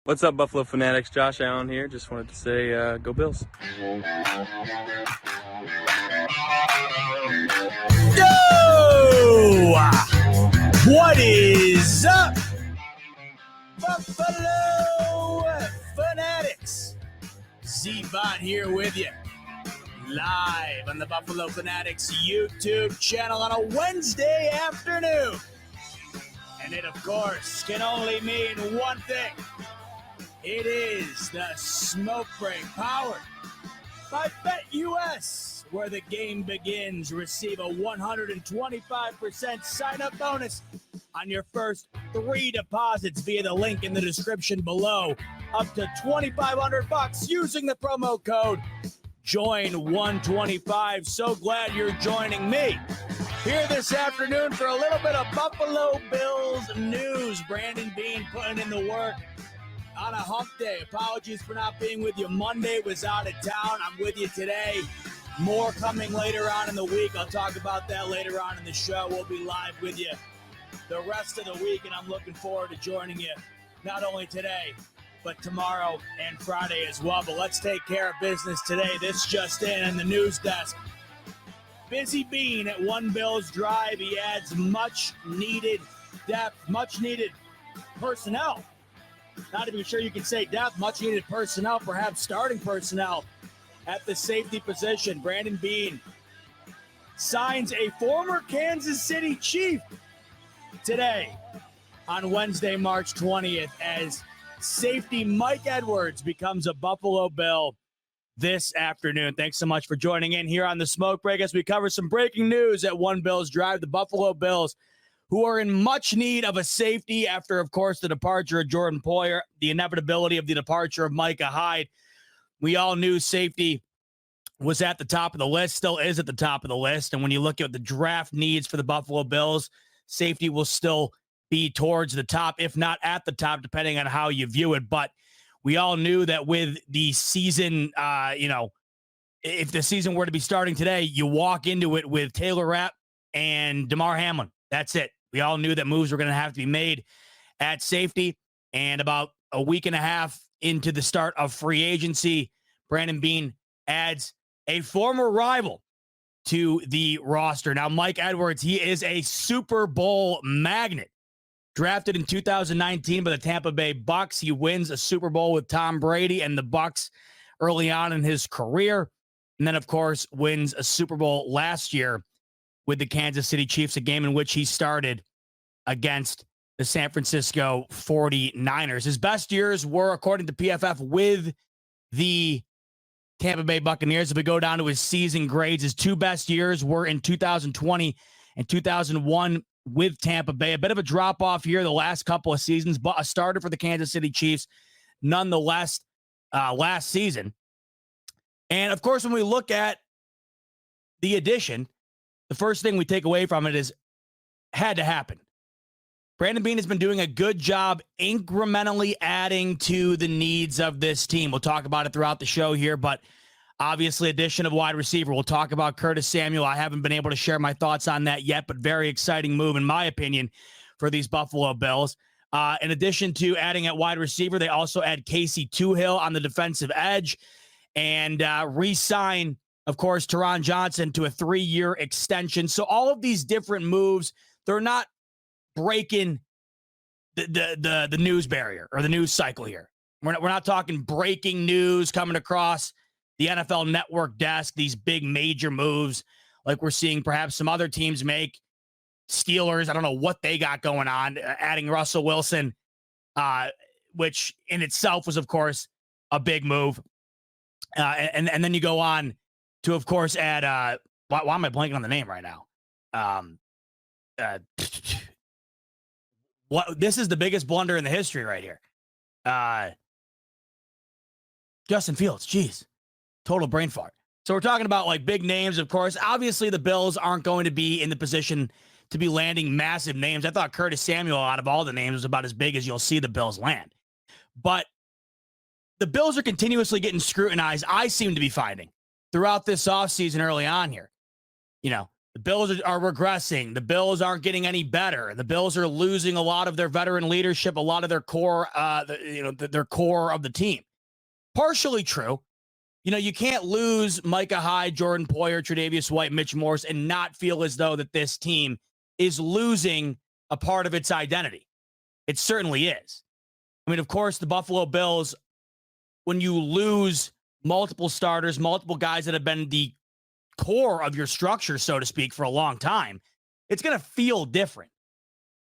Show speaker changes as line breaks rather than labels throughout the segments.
What's up, Buffalo Fanatics? Josh Allen here. Just wanted to say, go Bills.
Yo! What is up, Buffalo Fanatics? Z-Bot here with you, live on the Buffalo Fanatics YouTube channel on a Wednesday afternoon. And it, of course, can only mean one thing. It is the Smoke Break, powered by BetUS, where the game begins. Receive a 125% sign-up bonus on your first 3 deposits via the link in the description below. Up to $2,500 using the promo code JOIN125. So glad you're joining me here this afternoon for a little bit of Buffalo Bills news. Brandon Beane putting in the work on a hump day. Apologies for not being with you Monday. Was out of town. I'm with you today. More coming later on in the week. I'll talk about that later on in the show. We'll be live with you the rest of the week, and I'm looking forward to joining you not only today, but tomorrow and Friday as well. But let's take care of business today. This just in the news desk. Busy Beane at One Bills Drive. He adds much needed depth, much needed personnel. Not even sure you can say depth, much needed personnel, perhaps starting personnel at the safety position. Brandon Beane signs a former Kansas City Chief today on Wednesday, March 20th, as safety Mike Edwards becomes a Buffalo Bill this afternoon. Thanks so much for joining in here on the Smoke Break as we cover some breaking news at One Bills Drive. The Buffalo Bills, who are in much need of a safety after, of course, the departure of Jordan Poyer, the inevitability of the departure of Micah Hyde. We all knew safety was at the top of the list, still is at the top of the list. And when you look at the draft needs for the Buffalo Bills, safety will still be towards the top, if not at the top, depending on how you view it. But we all knew that with the season, if the season were to be starting today, you walk into it with Taylor Rapp and Damar Hamlin. That's it. We all knew that moves were going to have to be made at safety. And about a week and a half into the start of free agency, Brandon Beane adds a former rival to the roster. Now, Mike Edwards, he is a Super Bowl magnet. Drafted in 2019 by the Tampa Bay Bucks. He wins a Super Bowl with Tom Brady and the Bucks early on in his career. And then, of course, wins a Super Bowl last year with the Kansas City Chiefs, a game in which he started against the San Francisco 49ers. His best years were, according to PFF, with the Tampa Bay Buccaneers. If we go down to his season grades, his 2 best years were in 2020 and 2001 with Tampa Bay. A bit of a drop-off here the last couple of seasons, but a starter for the Kansas City Chiefs nonetheless last season. And, of course, when we look at the addition, the first thing we take away from it is had to happen. Brandon Beane has been doing a good job incrementally adding to the needs of this team. We'll talk about it throughout the show here, but obviously addition of wide receiver. We'll talk about Curtis Samuel. I haven't been able to share my thoughts on that yet, but very exciting move, in my opinion, for these Buffalo Bills. In addition to adding at wide receiver, they also add Casey Toohill on the defensive edge and re-sign, of course, Taron Johnson to a 3-year extension. So all of these different moves, they're not breaking the news barrier or the news cycle here. We're not talking breaking news coming across the NFL Network desk, these big major moves like we're seeing perhaps some other teams make. Steelers, I don't know what they got going on, adding Russell Wilson, which in itself was, of course, a big move. And then you go on to, of course, add, why am I blanking on the name right now? This is the biggest blunder in the history right here. Justin Fields, geez, total brain fart. So we're talking about like big names, of course. Obviously, the Bills aren't going to be in the position to be landing massive names. I thought Curtis Samuel, out of all the names, was about as big as you'll see the Bills land. But the Bills are continuously getting scrutinized, I seem to be finding, throughout this offseason early on here. You know, The Bills are regressing. The Bills aren't getting any better. The Bills are losing a lot of their veteran leadership, a lot of their core, their core of the team. Partially true. You can't lose Micah Hyde, Jordan Poyer, Tre'Davious White, Mitch Morse, and not feel as though that this team is losing a part of its identity. It certainly is. I mean, of course, the Buffalo Bills, when you lose multiple starters, multiple guys that have been the core of your structure, so to speak, for a long time, it's going to feel different.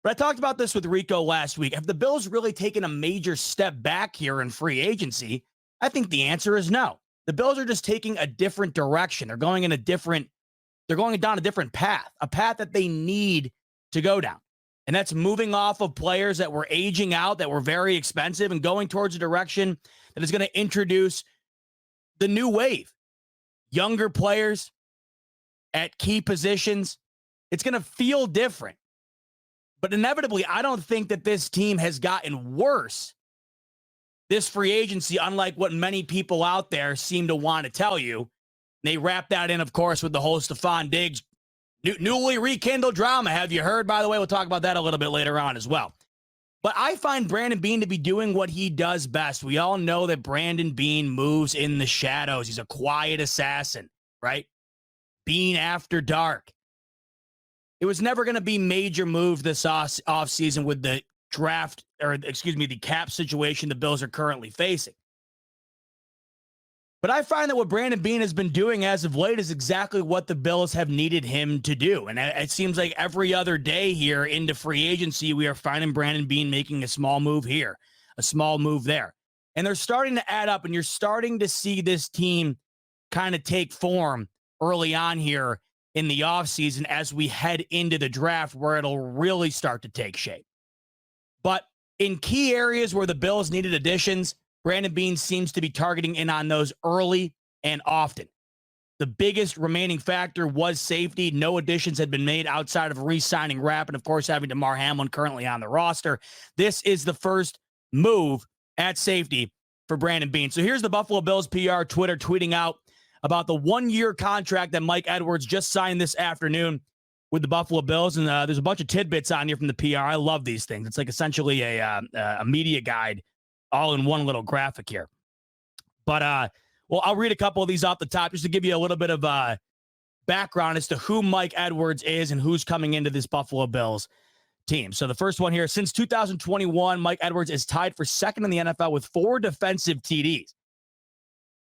But I talked about this with Rico last week. Have the Bills really taken a major step back here in free agency? I think the answer is no. The Bills are just taking a different direction. They're going down a different path, a path that they need to go down. And that's moving off of players that were aging out, that were very expensive, and going towards a direction that is going to introduce the new wave. Younger players at key positions. It's going to feel different. But inevitably, I don't think that this team has gotten worse this free agency, unlike what many people out there seem to want to tell you. They wrap that in, of course, with the whole Stephon Diggs newly rekindled drama. Have you heard, by the way? We'll talk about that a little bit later on as well. But I find Brandon Beane to be doing what he does best. We all know that Brandon Beane moves in the shadows. He's a quiet assassin, right? Beane after dark. It was never going to be major moves this offseason with the the cap situation the Bills are currently facing. But I find that what Brandon Beane has been doing as of late is exactly what the Bills have needed him to do. And it seems like every other day here into free agency, we are finding Brandon Beane making a small move here, a small move there. And they're starting to add up, and you're starting to see this team kind of take form early on here in the offseason as we head into the draft, where it'll really start to take shape. But in key areas where the Bills needed additions, Brandon Beane seems to be targeting in on those early and often. The biggest remaining factor was safety. No additions had been made outside of re-signing Rapp and, of course, having Damar Hamlin currently on the roster. This is the first move at safety for Brandon Beane. So here's the Buffalo Bills PR Twitter tweeting out about the one-year contract that Mike Edwards just signed this afternoon with the Buffalo Bills. And there's a bunch of tidbits on here from the PR. I love these things. It's like essentially a media guide all in one little graphic here. But, I'll read a couple of these off the top just to give you a little bit of background as to who Mike Edwards is and who's coming into this Buffalo Bills team. So the first one here, since 2021, Mike Edwards is tied for second in the NFL with 4 defensive TDs.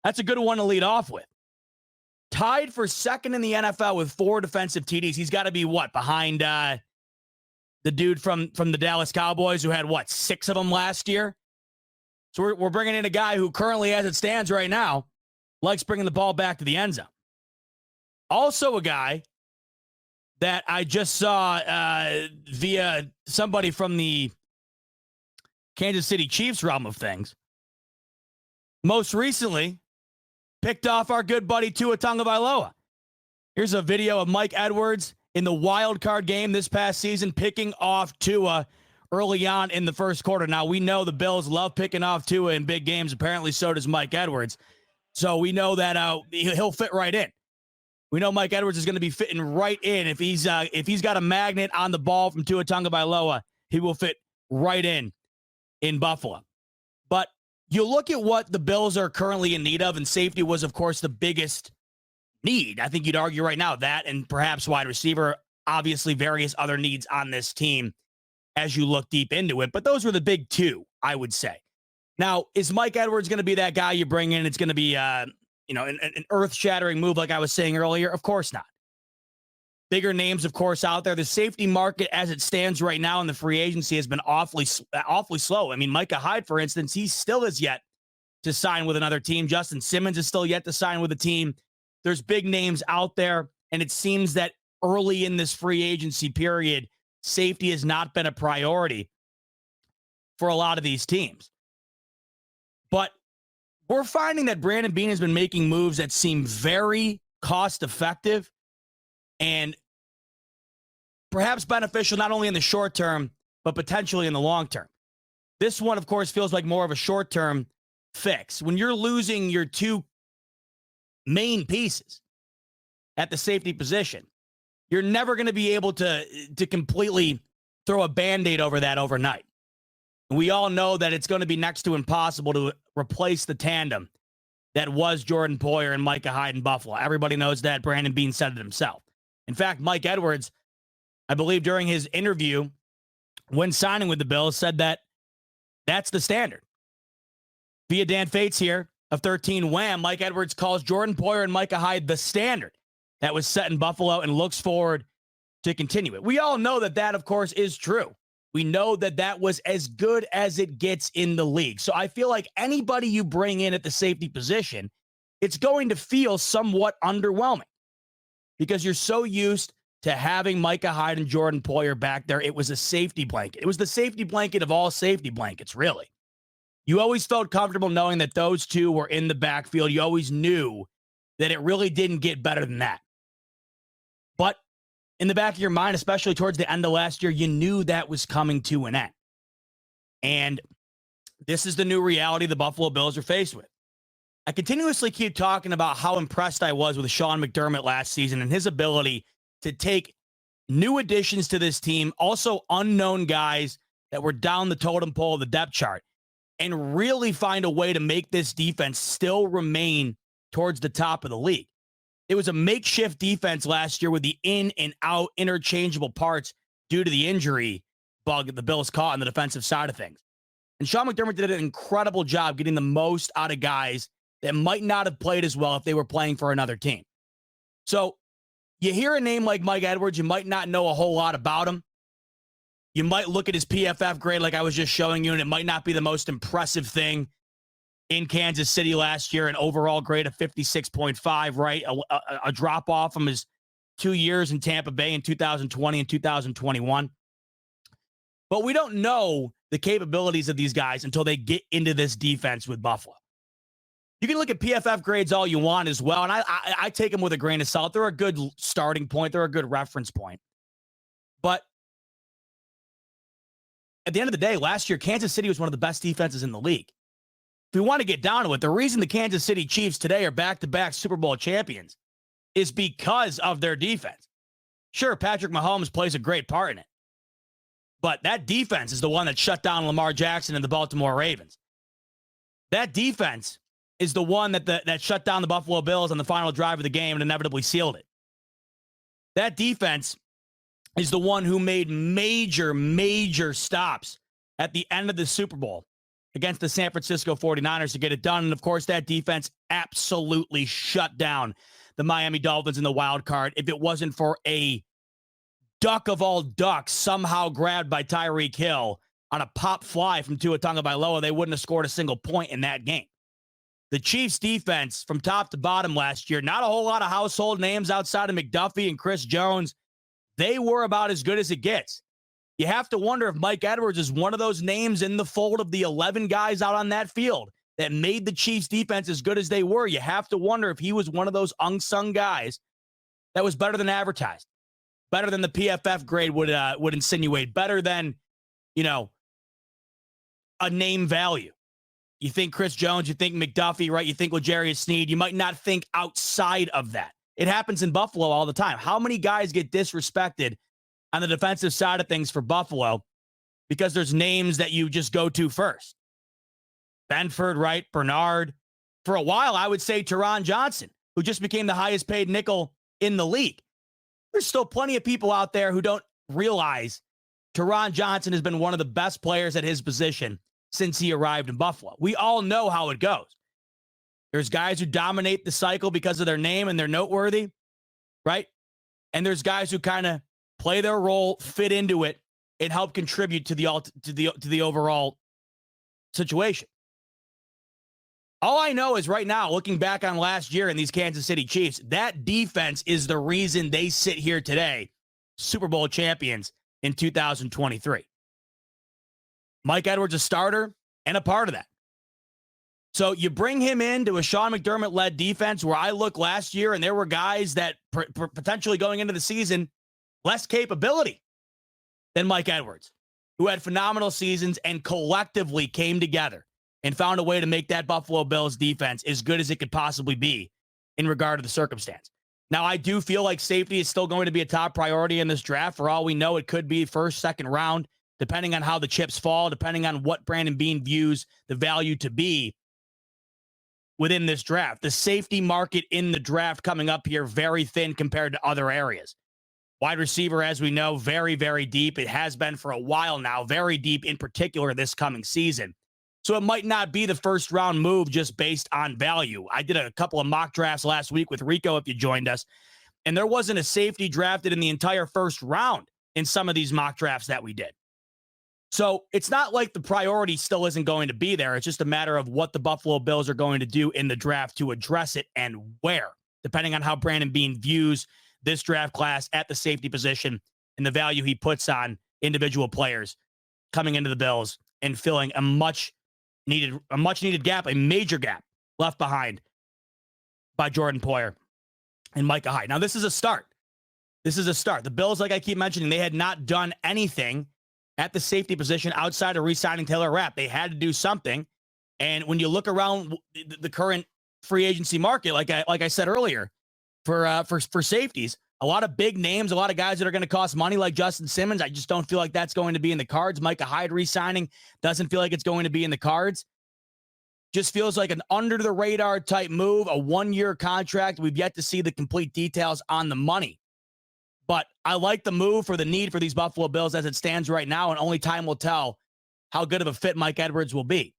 That's a good one to lead off with. Tied for second in the NFL with 4 defensive TDs. He's got to be what? Behind the dude from the Dallas Cowboys who had, 6 of them last year? So we're bringing in a guy who currently, as it stands right now, likes bringing the ball back to the end zone. Also a guy that I just saw via somebody from the Kansas City Chiefs realm of things. Most recently, picked off our good buddy Tua Tagovailoa. Here's a video of Mike Edwards in the wild card game this past season, picking off Tua early on in the first quarter. Now, we know the Bills love picking off Tua in big games. Apparently, so does Mike Edwards. So we know that he'll fit right in. We know Mike Edwards is going to be fitting right in. If he's got a magnet on the ball from Tua Tagovailoa, he will fit right in Buffalo. But you look at what the Bills are currently in need of, and safety was, of course, the biggest need. I think you'd argue right now that, and perhaps wide receiver, obviously various other needs on this team as you look deep into it. But those were the big 2, I would say. Now, is Mike Edwards going to be that guy you bring in? It's going to be, an earth-shattering move like I was saying earlier? Of course not. Bigger names, of course, out there. The safety market as it stands right now in the free agency has been awfully slow. I mean, Micah Hyde, for instance, he still is yet to sign with another team. Justin Simmons is still yet to sign with a team. There's big names out there, and it seems that early in this free agency period, safety has not been a priority for a lot of these teams. But we're finding that Brandon Beane has been making moves that seem very cost-effective and perhaps beneficial not only in the short term, but potentially in the long term. This one, of course, feels like more of a short-term fix. When you're losing your 2 main pieces at the safety position, you're never going to be able to completely throw a Band-Aid over that overnight. We all know that it's going to be next to impossible to replace the tandem that was Jordan Poyer and Micah Hyde in Buffalo. Everybody knows that. Brandon Beane said it himself. In fact, Mike Edwards, I believe during his interview when signing with the Bills, said that that's the standard. Via Dan Fates here of 13 Wham, Mike Edwards calls Jordan Poyer and Micah Hyde the standard that was set in Buffalo and looks forward to continue it. We all know that that, of course, is true. We know that that was as good as it gets in the league. So I feel like anybody you bring in at the safety position, it's going to feel somewhat underwhelming because you're so used to having Micah Hyde and Jordan Poyer back there. It was a safety blanket. It was the safety blanket of all safety blankets, really. You always felt comfortable knowing that those two were in the backfield. You always knew that it really didn't get better than that. But in the back of your mind, especially towards the end of last year, you knew that was coming to an end. And this is the new reality the Buffalo Bills are faced with. I continuously keep talking about how impressed I was with Sean McDermott last season and his ability to take new additions to this team, also unknown guys that were down the totem pole of the depth chart, and really find a way to make this defense still remain towards the top of the league. It was a makeshift defense last year with the in and out interchangeable parts due to the injury bug the Bills caught on the defensive side of things. And Sean McDermott did an incredible job getting the most out of guys that might not have played as well if they were playing for another team. So you hear a name like Mike Edwards, you might not know a whole lot about him. You might look at his PFF grade like I was just showing you, and it might not be the most impressive thing in Kansas City last year, an overall grade of 56.5, right? A drop off from his 2 years in Tampa Bay in 2020 and 2021. But we don't know the capabilities of these guys until they get into this defense with Buffalo. You can look at PFF grades all you want as well, and I take them with a grain of salt. They're a good starting point. They're a good reference point. But at the end of the day, last year, Kansas City was one of the best defenses in the league. If we want to get down to it, the reason the Kansas City Chiefs today are back-to-back Super Bowl champions is because of their defense. Sure, Patrick Mahomes plays a great part in it, but that defense is the one that shut down Lamar Jackson and the Baltimore Ravens. That defense is the one that shut down the Buffalo Bills on the final drive of the game and inevitably sealed it. That defense is the one who made major stops at the end of the Super Bowl against the San Francisco 49ers to get it done. And, of course, that defense absolutely shut down the Miami Dolphins in the wild card. If it wasn't for a duck of all ducks somehow grabbed by Tyreek Hill on a pop fly from Tua Tagovailoa, they wouldn't have scored a single point in that game. The Chiefs' defense from top to bottom last year, not a whole lot of household names outside of McDuffie and Chris Jones. They were about as good as it gets. You have to wonder if Mike Edwards is one of those names in the fold of the 11 guys out on that field that made the Chiefs defense as good as they were. You have to wonder if he was one of those unsung guys that was better than advertised, better than the PFF grade would insinuate, better than, a name value. You think Chris Jones, you think McDuffie, right? You think L'Jarius Sneed. You might not think outside of that. It happens in Buffalo all the time. How many guys get disrespected on the defensive side of things for Buffalo because there's names that you just go to first? Benford, right? Bernard. For a while, I would say Teron Johnson, who just became the highest paid nickel in the league. There's still plenty of people out there who don't realize Teron Johnson has been one of the best players at his position since he arrived in Buffalo. We all know how it goes. There's guys who dominate the cycle because of their name and they're noteworthy, right? And there's guys who kind of play their role, fit into it, and help contribute to the overall situation. All I know is right now, looking back on last year in these Kansas City Chiefs, that defense is the reason they sit here today, Super Bowl champions in 2023. Mike Edwards, a starter and a part of that. So you bring him into a Sean McDermott-led defense where I look last year and there were guys that potentially going into the season, less capability than Mike Edwards, who had phenomenal seasons and collectively came together and found a way to make that Buffalo Bills defense as good as it could possibly be in regard to the circumstance. Now, I do feel like safety is still going to be a top priority in this draft. For all we know, it could be first, second round, depending on how the chips fall, depending on what Brandon Beane views the value to be within this draft. The safety market in the draft coming up here, very thin compared to other areas. Wide receiver, as we know, very, very deep. It has been for a while now, very deep in particular this coming season. So it might not be the first round move just based on value. I did a couple of mock drafts last week with Rico, if you joined us, and there wasn't a safety drafted in the entire first round in some of these mock drafts that we did. So it's not like the priority still isn't going to be there. It's just a matter of what the Buffalo Bills are going to do in the draft to address it and where, depending on how Brandon Beane views this draft class at the safety position and the value he puts on individual players coming into the Bills and filling a much needed gap, a major gap left behind by Jordan Poyer and Micah Hyde. Now, this is a start. The Bills, like I keep mentioning, they had not done anything at the safety position outside of re-signing Taylor Rapp. They had to do something. And when you look around the current free agency market, like I said earlier, for safeties, a lot of big names, a lot of guys that are going to cost money like Justin Simmons. I just don't feel like that's going to be in the cards. Micah Hyde re-signing doesn't feel like it's going to be in the cards. Just feels like an under-the-radar type move, a one-year contract. We've yet to see the complete details on the money. But I like the move for the need for these Buffalo Bills as it stands right now, and only time will tell how good of a fit Mike Edwards will be.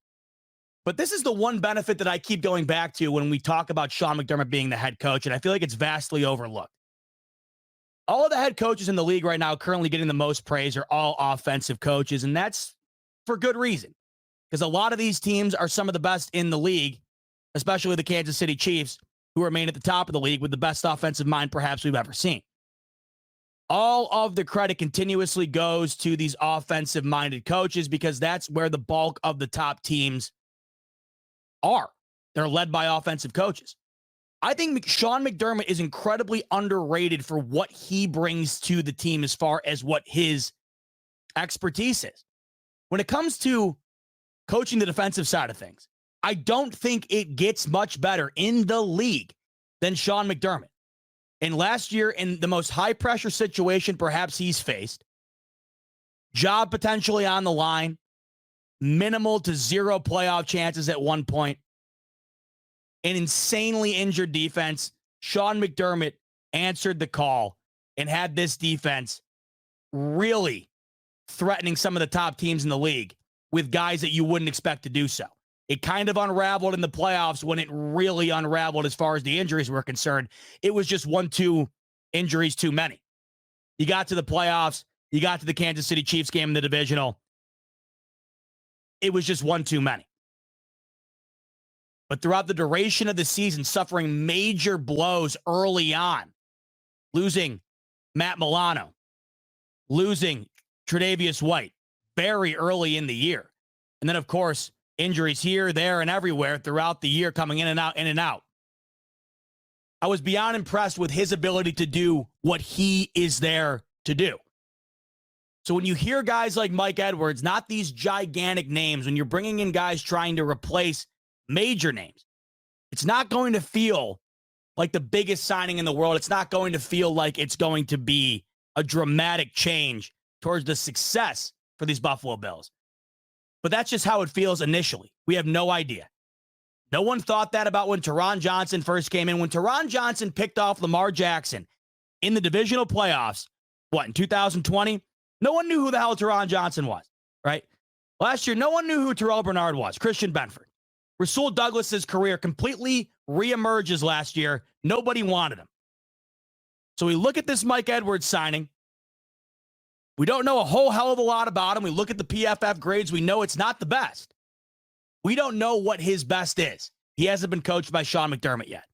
But this is the one benefit that I keep going back to when we talk about Sean McDermott being the head coach, and I feel like it's vastly overlooked. All of the head coaches in the league right now currently getting the most praise are all offensive coaches, and that's for good reason, because a lot of these teams are some of the best in the league, especially the Kansas City Chiefs, who remain at the top of the league with the best offensive mind perhaps we've ever seen. All of the credit continuously goes to these offensive-minded coaches because that's where the bulk of the top teams are. They're led by offensive coaches. I think Sean McDermott is incredibly underrated for what he brings to the team as far as what his expertise is. When it comes to coaching the defensive side of things, I don't think it gets much better in the league than Sean McDermott. And last year, in the most high-pressure situation perhaps he's faced, job potentially on the line, minimal to zero playoff chances at one point, an insanely injured defense, Sean McDermott answered the call and had this defense really threatening some of the top teams in the league with guys that you wouldn't expect to do so. It kind of unraveled in the playoffs when it really unraveled as far as the injuries were concerned. It was just 1-2 injuries too many. You got to the playoffs. You got to the Kansas City Chiefs game in the divisional. It was just one too many. But throughout the duration of the season, suffering major blows early on, losing Matt Milano, losing Tre'Davious White very early in the year. And then, of course, injuries here, there, and everywhere throughout the year, coming in and out, in and out. I was beyond impressed with his ability to do what he is there to do. So when you hear guys like Mike Edwards, not these gigantic names, when you're bringing in guys trying to replace major names, it's not going to feel like the biggest signing in the world. It's not going to feel like it's going to be a dramatic change towards the success for these Buffalo Bills. But that's just how it feels initially. We have no idea. No one thought that about when Taron Johnson first came in. When Taron Johnson picked off Lamar Jackson in the divisional playoffs, in 2020? No one knew who the hell Taron Johnson was, right? Last year, no one knew who Terrell Bernard was, Christian Benford. Rasul Douglas's career completely reemerges last year. Nobody wanted him. So we look at this Mike Edwards signing. We don't know a whole hell of a lot about him. We look at the PFF grades. We know it's not the best. We don't know what his best is. He hasn't been coached by Sean McDermott yet.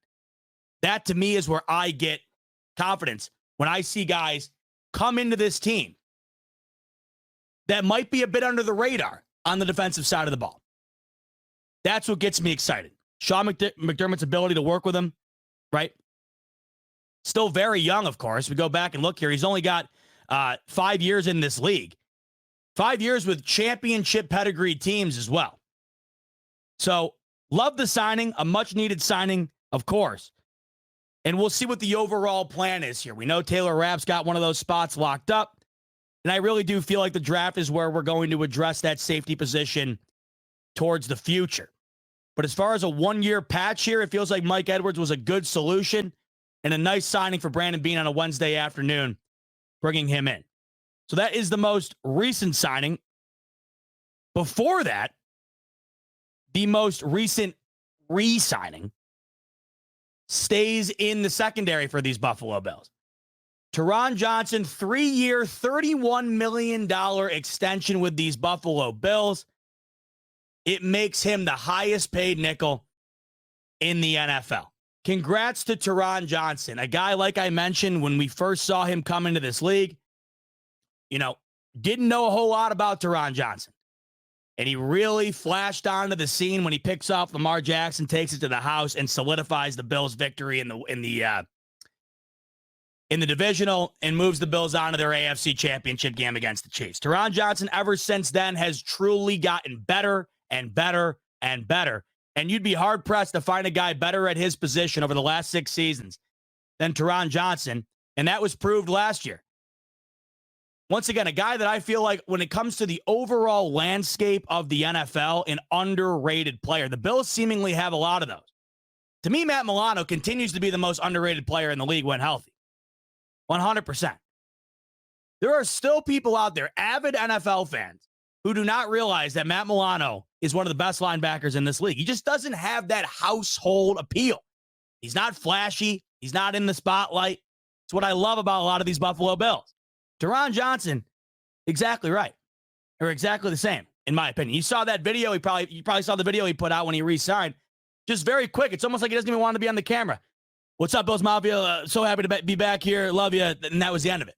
That, to me, is where I get confidence when I see guys come into this team that might be a bit under the radar on the defensive side of the ball. That's what gets me excited. Sean McDermott's ability to work with him, right? Still very young, of course. We go back and look here. He's only got 5 years in this league. 5 years with championship pedigree teams as well. So, love the signing, a much-needed signing, of course. And we'll see what the overall plan is here. We know Taylor Rapp's got one of those spots locked up. And I really do feel like the draft is where we're going to address that safety position towards the future. But as far as a one-year patch here, it feels like Mike Edwards was a good solution and a nice signing for Brandon Beane on a Wednesday afternoon, bringing him in. So that is the most recent signing. Before that, the most recent re-signing stays in the secondary for these Buffalo Bills. Taron Johnson, 3-year, $31 million extension with these Buffalo Bills. It makes him the highest paid nickel in the NFL. Congrats to Taron Johnson, a guy, like I mentioned, when we first saw him come into this league, didn't know a whole lot about Taron Johnson. And he really flashed onto the scene when he picks off Lamar Jackson, takes it to the house, and solidifies the Bills' victory in the divisional and moves the Bills on to their AFC Championship game against the Chiefs. Taron Johnson, ever since then, has truly gotten better and better and better. And you'd be hard-pressed to find a guy better at his position over the last 6 seasons than Taron Johnson, and that was proved last year. Once again, a guy that I feel like when it comes to the overall landscape of the NFL, an underrated player. The Bills seemingly have a lot of those. To me, Matt Milano continues to be the most underrated player in the league when healthy. 100%. There are still people out there, avid NFL fans, who do not realize that Matt Milano is one of the best linebackers in this league. He just doesn't have that household appeal. He's not flashy. He's not in the spotlight. It's what I love about a lot of these Buffalo Bills. Taron Johnson, exactly right. Or exactly the same, in my opinion. You saw that video. You probably saw the video he put out when he re-signed. Just very quick. It's almost like he doesn't even want to be on the camera. What's up, Bills Mafia? So happy to be back here. Love you. And that was the end of it.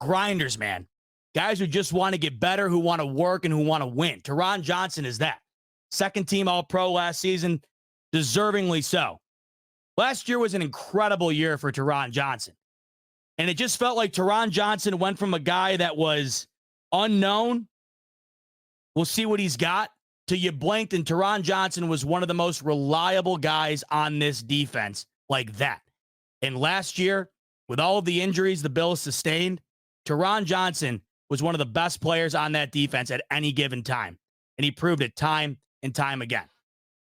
Grinders, man. Guys who just want to get better, who want to work, and who want to win. Taron Johnson is that. Second team All-Pro last season, deservingly so. Last year was an incredible year for Taron Johnson. And it just felt like Taron Johnson went from a guy that was unknown, we'll see what he's got, to you blinked, and Taron Johnson was one of the most reliable guys on this defense like that. And last year, with all of the injuries the Bills sustained, Taron Johnson was one of the best players on that defense at any given time. And he proved it time and time again.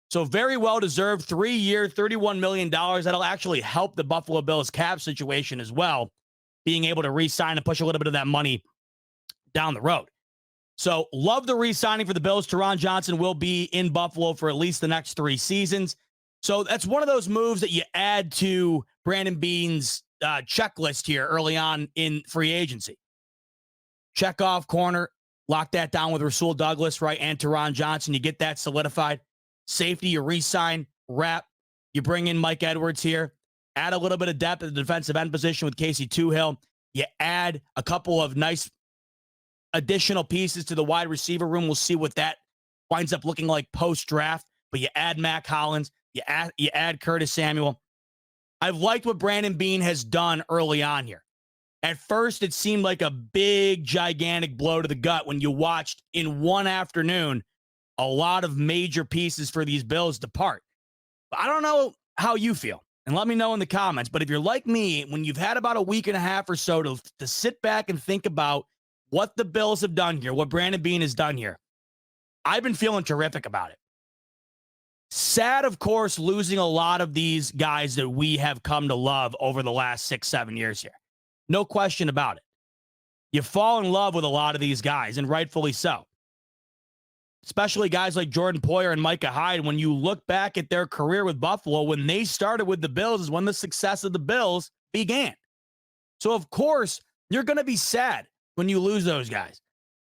So very well-deserved 3-year, $31 million. That'll actually help the Buffalo Bills cap situation as well, being able to re-sign and push a little bit of that money down the road. So love the re-signing for the Bills. Taron Johnson will be in Buffalo for at least the next 3 seasons. So that's one of those moves that you add to Brandon Beane's checklist here early on in free agency. Check off corner, lock that down with Rasul Douglas, right, and Taron Johnson. You get that solidified. Safety, you re-sign, wrap. You bring in Mike Edwards here. Add a little bit of depth at the defensive end position with Casey Tuhill. You add a couple of nice additional pieces to the wide receiver room. We'll see what that winds up looking like post-draft. But you add Mac Hollins. You add Curtis Samuel. I've liked what Brandon Beane has done early on here. At first, it seemed like a big, gigantic blow to the gut when you watched in one afternoon a lot of major pieces for these Bills depart. But I don't know how you feel, and let me know in the comments. But if you're like me, when you've had about a week and a half or so to sit back and think about what the Bills have done here, what Brandon Beane has done here, I've been feeling terrific about it. Sad, of course, losing a lot of these guys that we have come to love over the last 6-7 years here. No question about it. You fall in love with a lot of these guys, and rightfully so. Especially guys like Jordan Poyer and Micah Hyde. When you look back at their career with Buffalo, when they started with the Bills is when the success of the Bills began. So, of course, you're going to be sad when you lose those guys.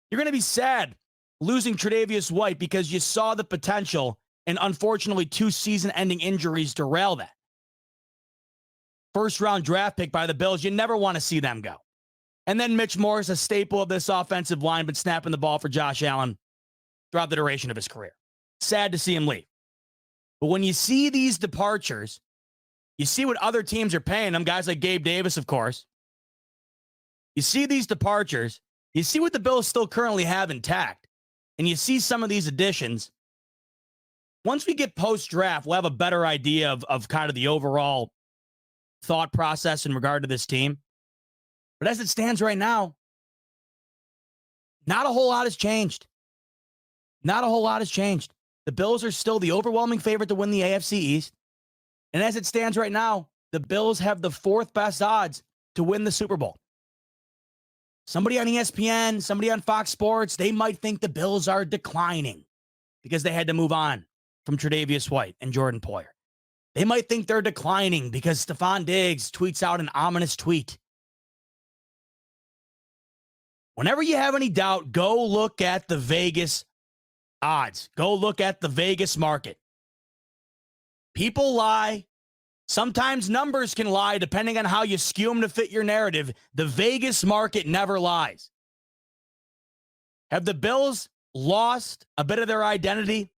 You're going to be sad losing Tre'Davious White because you saw the potential, and unfortunately 2 season-ending injuries derail that. First-round draft pick by the Bills, you never want to see them go. And then Mitch Morse, a staple of this offensive line, but snapping the ball for Josh Allen throughout the duration of his career. Sad to see him leave. But when you see these departures, you see what other teams are paying them, guys like Gabe Davis, of course. You see these departures, you see what the Bills still currently have intact, and you see some of these additions. Once we get post-draft, we'll have a better idea of kind of the overall thought process in regard to this team. But as it stands right now, not a whole lot has changed. Not a whole lot has changed. The Bills are still the overwhelming favorite to win the AFC East. And as it stands right now, the Bills have the fourth best odds to win the Super Bowl. Somebody on ESPN, somebody on Fox Sports, they might think the Bills are declining because they had to move on from Tre'Davious White and Jordan Poyer. They might think they're declining because Stephon Diggs tweets out an ominous tweet. Whenever you have any doubt, go look at the Vegas odds. Go look at the Vegas market. People lie. Sometimes numbers can lie depending on how you skew them to fit your narrative. The Vegas market never lies. Have the Bills lost a bit of their identity?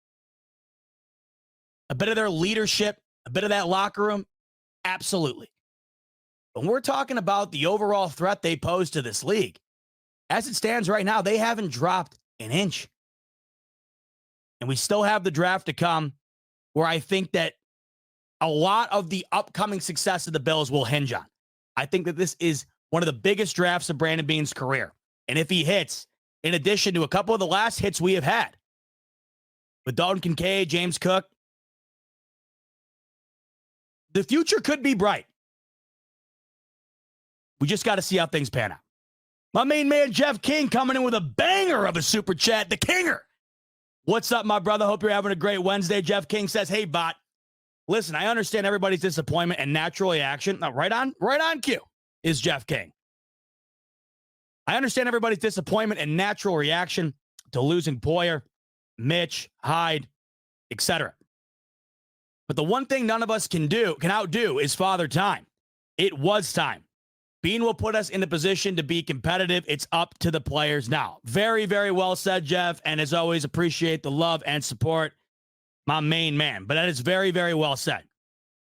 A bit of their leadership? A bit of that locker room? Absolutely. When we're talking about the overall threat they pose to this league, as it stands right now, they haven't dropped an inch. And we still have the draft to come where I think that a lot of the upcoming success of the Bills will hinge on. I think that this is one of the biggest drafts of Brandon Beane's career. And if he hits, in addition to a couple of the last hits we have had, with Dalton Kincaid, James Cook, the future could be bright. We just got to see how things pan out. My main man, Jeff King, coming in with a banger of a super chat, the Kinger. What's up, my brother? Hope you're having a great Wednesday. Jeff King says, hey, bot. Listen, I understand everybody's disappointment and natural reaction. Now, right on cue is Jeff King. I understand everybody's disappointment and natural reaction to losing Poyer, Mitch, Hyde, etc. But the one thing none of us can outdo is Father Time. It was time. Beane will put us in the position to be competitive. It's up to the players now. Very, very well said, Jeff. And as always, appreciate the love and support. My main man. But that is very, very well said.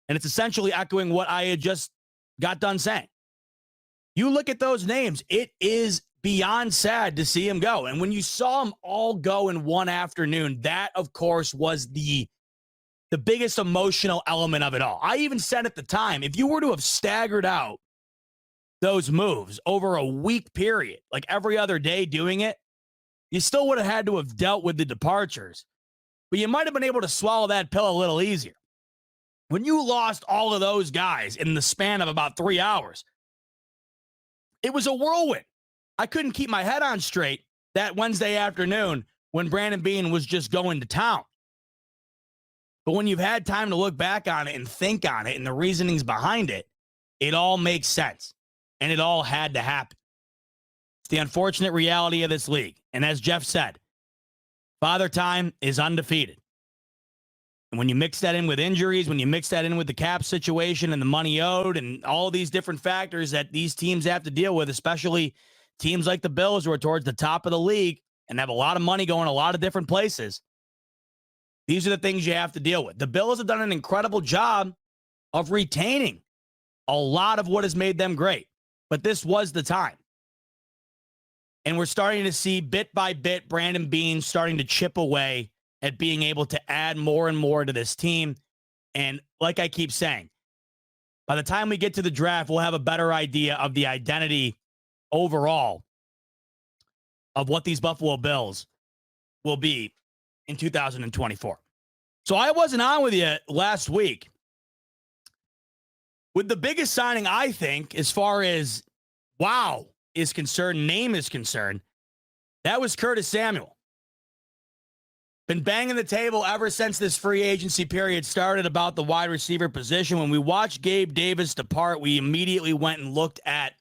And it's essentially echoing what I had just got done saying. You look at those names, it is beyond sad to see him go. And when you saw them all go in one afternoon, that, of course, was the biggest emotional element of it all. I even said at the time, if you were to have staggered out those moves over a week period, like every other day doing it, you still would have had to have dealt with the departures. But you might have been able to swallow that pill a little easier. When you lost all of those guys in the span of about 3 hours, it was a whirlwind. I couldn't keep my head on straight that Wednesday afternoon when Brandon Beane was just going to town. But when you've had time to look back on it and think on it and the reasonings behind it, it all makes sense. And it all had to happen. It's the unfortunate reality of this league. And as Jeff said, Father Time is undefeated. And when you mix that in with injuries, when you mix that in with the cap situation and the money owed and all these different factors that these teams have to deal with, especially teams like the Bills who are towards the top of the league and have a lot of money going a lot of different places, these are the things you have to deal with. The Bills have done an incredible job of retaining a lot of what has made them great. But this was the time. And we're starting to see bit by bit Brandon Beane starting to chip away at being able to add more and more to this team. And like I keep saying, by the time we get to the draft, we'll have a better idea of the identity overall of what these Buffalo Bills will be in 2024. So I wasn't on with you last week with the biggest signing, I think, as far as wow is concerned, name is concerned. That was Curtis Samuel. Been banging the table ever since this free agency period started about the wide receiver position. When we watched Gabe Davis depart, we immediately went and looked at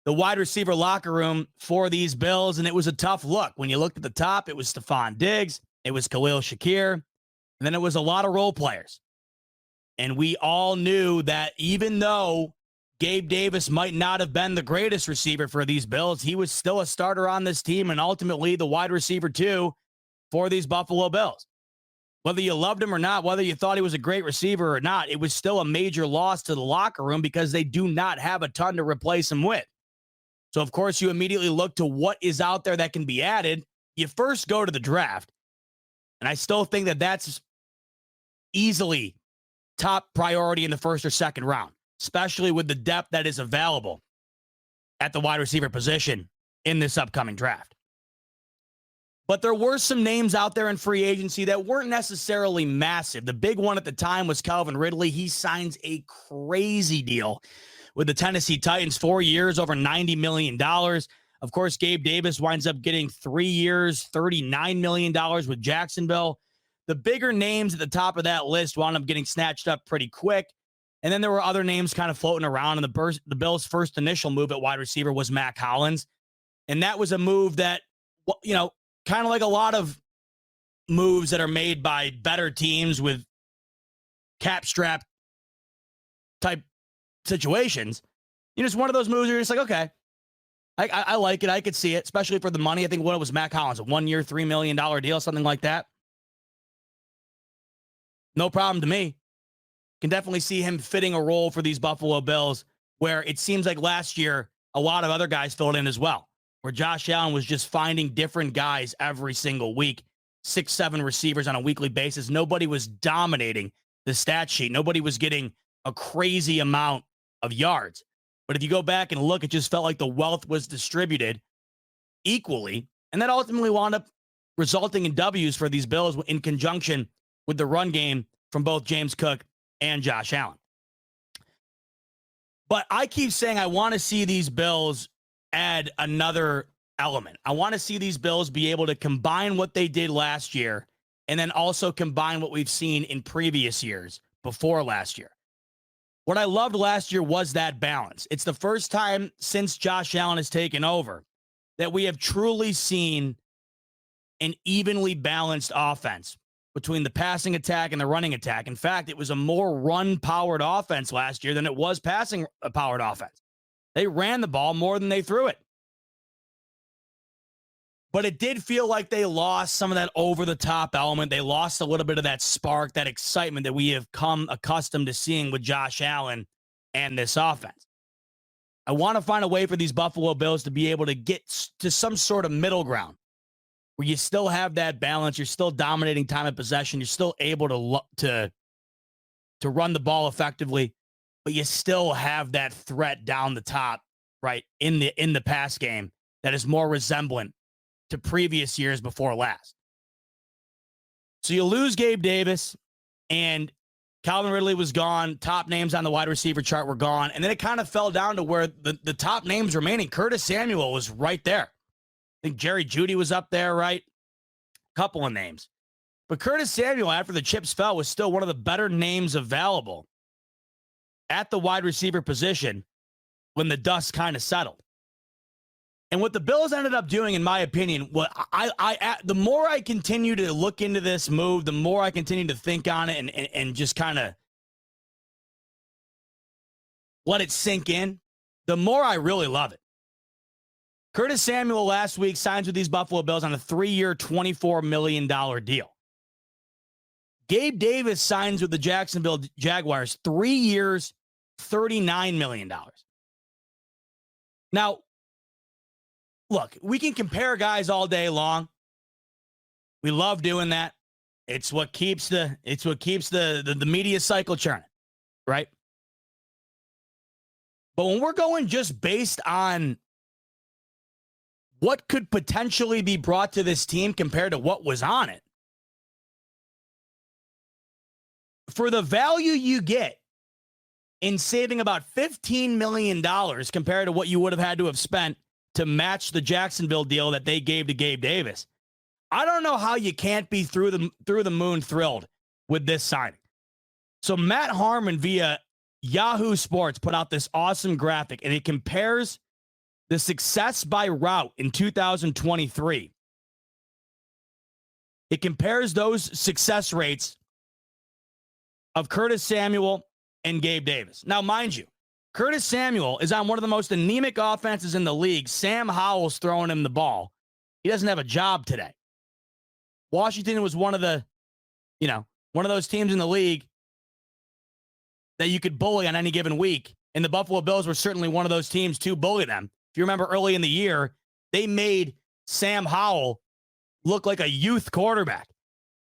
the wide receiver locker room for these Bills, and it was a tough look. When you looked at the top, it was Stephon Diggs, it was Khalil Shakir, and then it was a lot of role players. And we all knew that even though Gabe Davis might not have been the greatest receiver for these Bills, he was still a starter on this team and ultimately the wide receiver too for these Buffalo Bills. Whether you loved him or not, whether you thought he was a great receiver or not, it was still a major loss to the locker room because they do not have a ton to replace him with. So, of course, you immediately look to what is out there that can be added. You first go to the draft, and I still think that that's easily top priority in the first or second round. especially with the depth that is available at the wide receiver position in this upcoming draft. But there were some names out there in free agency that weren't necessarily massive. The big one at the time was Calvin Ridley. He signs a crazy deal with the Tennessee Titans, 4 years, over $90 million. Of course, Gabe Davis winds up getting 3 years, $39 million with Jacksonville. The bigger names at the top of that list wound up getting snatched up pretty quick. And then there were other names kind of floating around. And the Bills' first initial move at wide receiver was Mack Hollins. And that was a move that, you know, kind of like a lot of moves that are made by better teams with cap strap type situations. You know, it's one of those moves where you're just like, okay, I like it. I could see it, especially for the money. I think what it was Mack Hollins, a 1 year, $3 million deal, something like that. No problem to me. Can definitely see him fitting a role for these Buffalo Bills where it seems like last year a lot of other guys filled in as well, where Josh Allen was just finding different guys every single week, 6-7 receivers on a weekly basis. Nobody was dominating the stat sheet. Nobody was getting a crazy amount of yards. But if you go back and look, it just felt like the wealth was distributed equally. And that ultimately wound up resulting in W's for these Bills in conjunction with the run game from both James Cook and Josh Allen. But I keep saying I want to see these Bills add another element. I want to see these Bills be able to combine what they did last year and then also combine what we've seen in previous years before last year. What I loved last year was that balance. It's the first time since Josh Allen has taken over that we have truly seen an evenly balanced offense between the passing attack and the running attack. In fact, it was a more run-powered offense last year than it was passing-powered offense. They ran the ball more than they threw it. But it did feel like they lost some of that over-the-top element. They lost a little bit of that spark, that excitement that we have come accustomed to seeing with Josh Allen and this offense. I want to find a way for these Buffalo Bills to be able to get to some sort of middle ground where you still have that balance, you're still dominating time of possession, you're still able to run the ball effectively, but you still have that threat down the top, right, in the pass game that is more resemblant to previous years before last. So you lose Gabe Davis, and Calvin Ridley was gone. Top names on the wide receiver chart were gone. And then it kind of fell down to where the top names remaining. Curtis Samuel was right there. I think Jerry Jeudy was up there, right? Couple of names. But Curtis Samuel, after the chips fell, was still one of the better names available at the wide receiver position when the dust kind of settled. And what the Bills ended up doing, in my opinion, what the more I continue to look into this move, the more I continue to think on it and just kind of let it sink in, the more I really love it. Curtis Samuel last week signs with these Buffalo Bills on a 3-year, $24 million deal. Gabe Davis signs with the Jacksonville Jaguars, 3 years, $39 million. Now, look, we can compare guys all day long. We love doing that. It's what keeps the media cycle churning, right? But when we're going just based on what could potentially be brought to this team compared to what was on it, for the value you get in saving about $15 million compared to what you would have had to have spent to match the Jacksonville deal that they gave to Gabe Davis, I don't know how you can't be through the moon thrilled with this signing. So Matt Harmon via Yahoo Sports put out this awesome graphic, and it compares the success by route in 2023. It compares those success rates of Curtis Samuel and Gabe Davis. Now, mind you, Curtis Samuel is on one of the most anemic offenses in the league. Sam Howell's throwing him the ball. He doesn't have a job today. Washington was one of those teams in the league that you could bully on any given week. And the Buffalo Bills were certainly one of those teams to bully them. If you remember early in the year, they made Sam Howell look like a youth quarterback.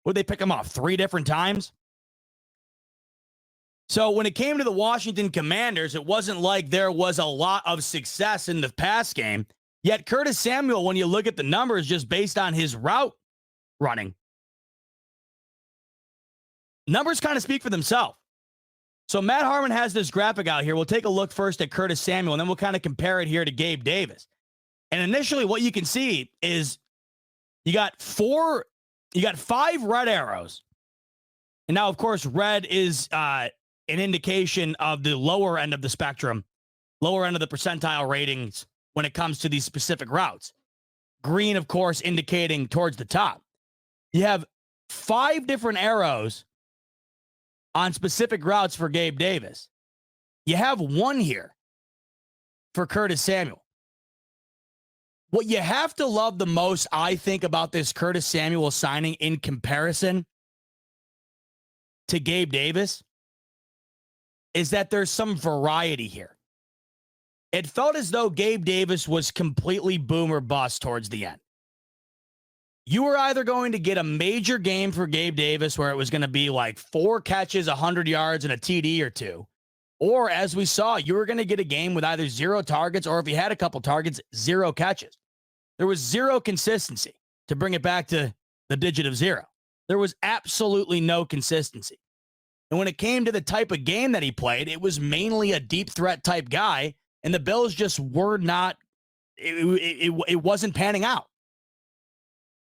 Would they pick him off 3 different times? So when it came to the Washington Commanders, it wasn't like there was a lot of success in the pass game. Yet Curtis Samuel, when you look at the numbers just based on his route running, numbers kind of speak for themselves. So Matt Harmon has this graphic out here. We'll take a look first at Curtis Samuel, and then we'll kind of compare it here to Gabe Davis. And initially what you can see is you got 5 red arrows. And now, of course, red is an indication of the lower end of the spectrum, lower end of the percentile ratings when it comes to these specific routes. Green, of course, indicating towards the top. You have 5 different arrows on specific routes for Gabe Davis. You have 1 here for Curtis Samuel. What you have to love the most, I think, about this Curtis Samuel signing in comparison to Gabe Davis is that there's some variety here. It felt as though Gabe Davis was completely boom or bust towards the end. You were either going to get a major game for Gabe Davis where it was going to be like 4 catches, 100 yards, and a TD or 2. Or, as we saw, you were going to get a game with either 0 targets or, if you had a couple targets, 0 catches. There was 0 consistency, to bring it back to the digit of 0. There was absolutely no consistency. And when it came to the type of game that he played, it was mainly a deep threat type guy, and the Bills just were not, it wasn't panning out.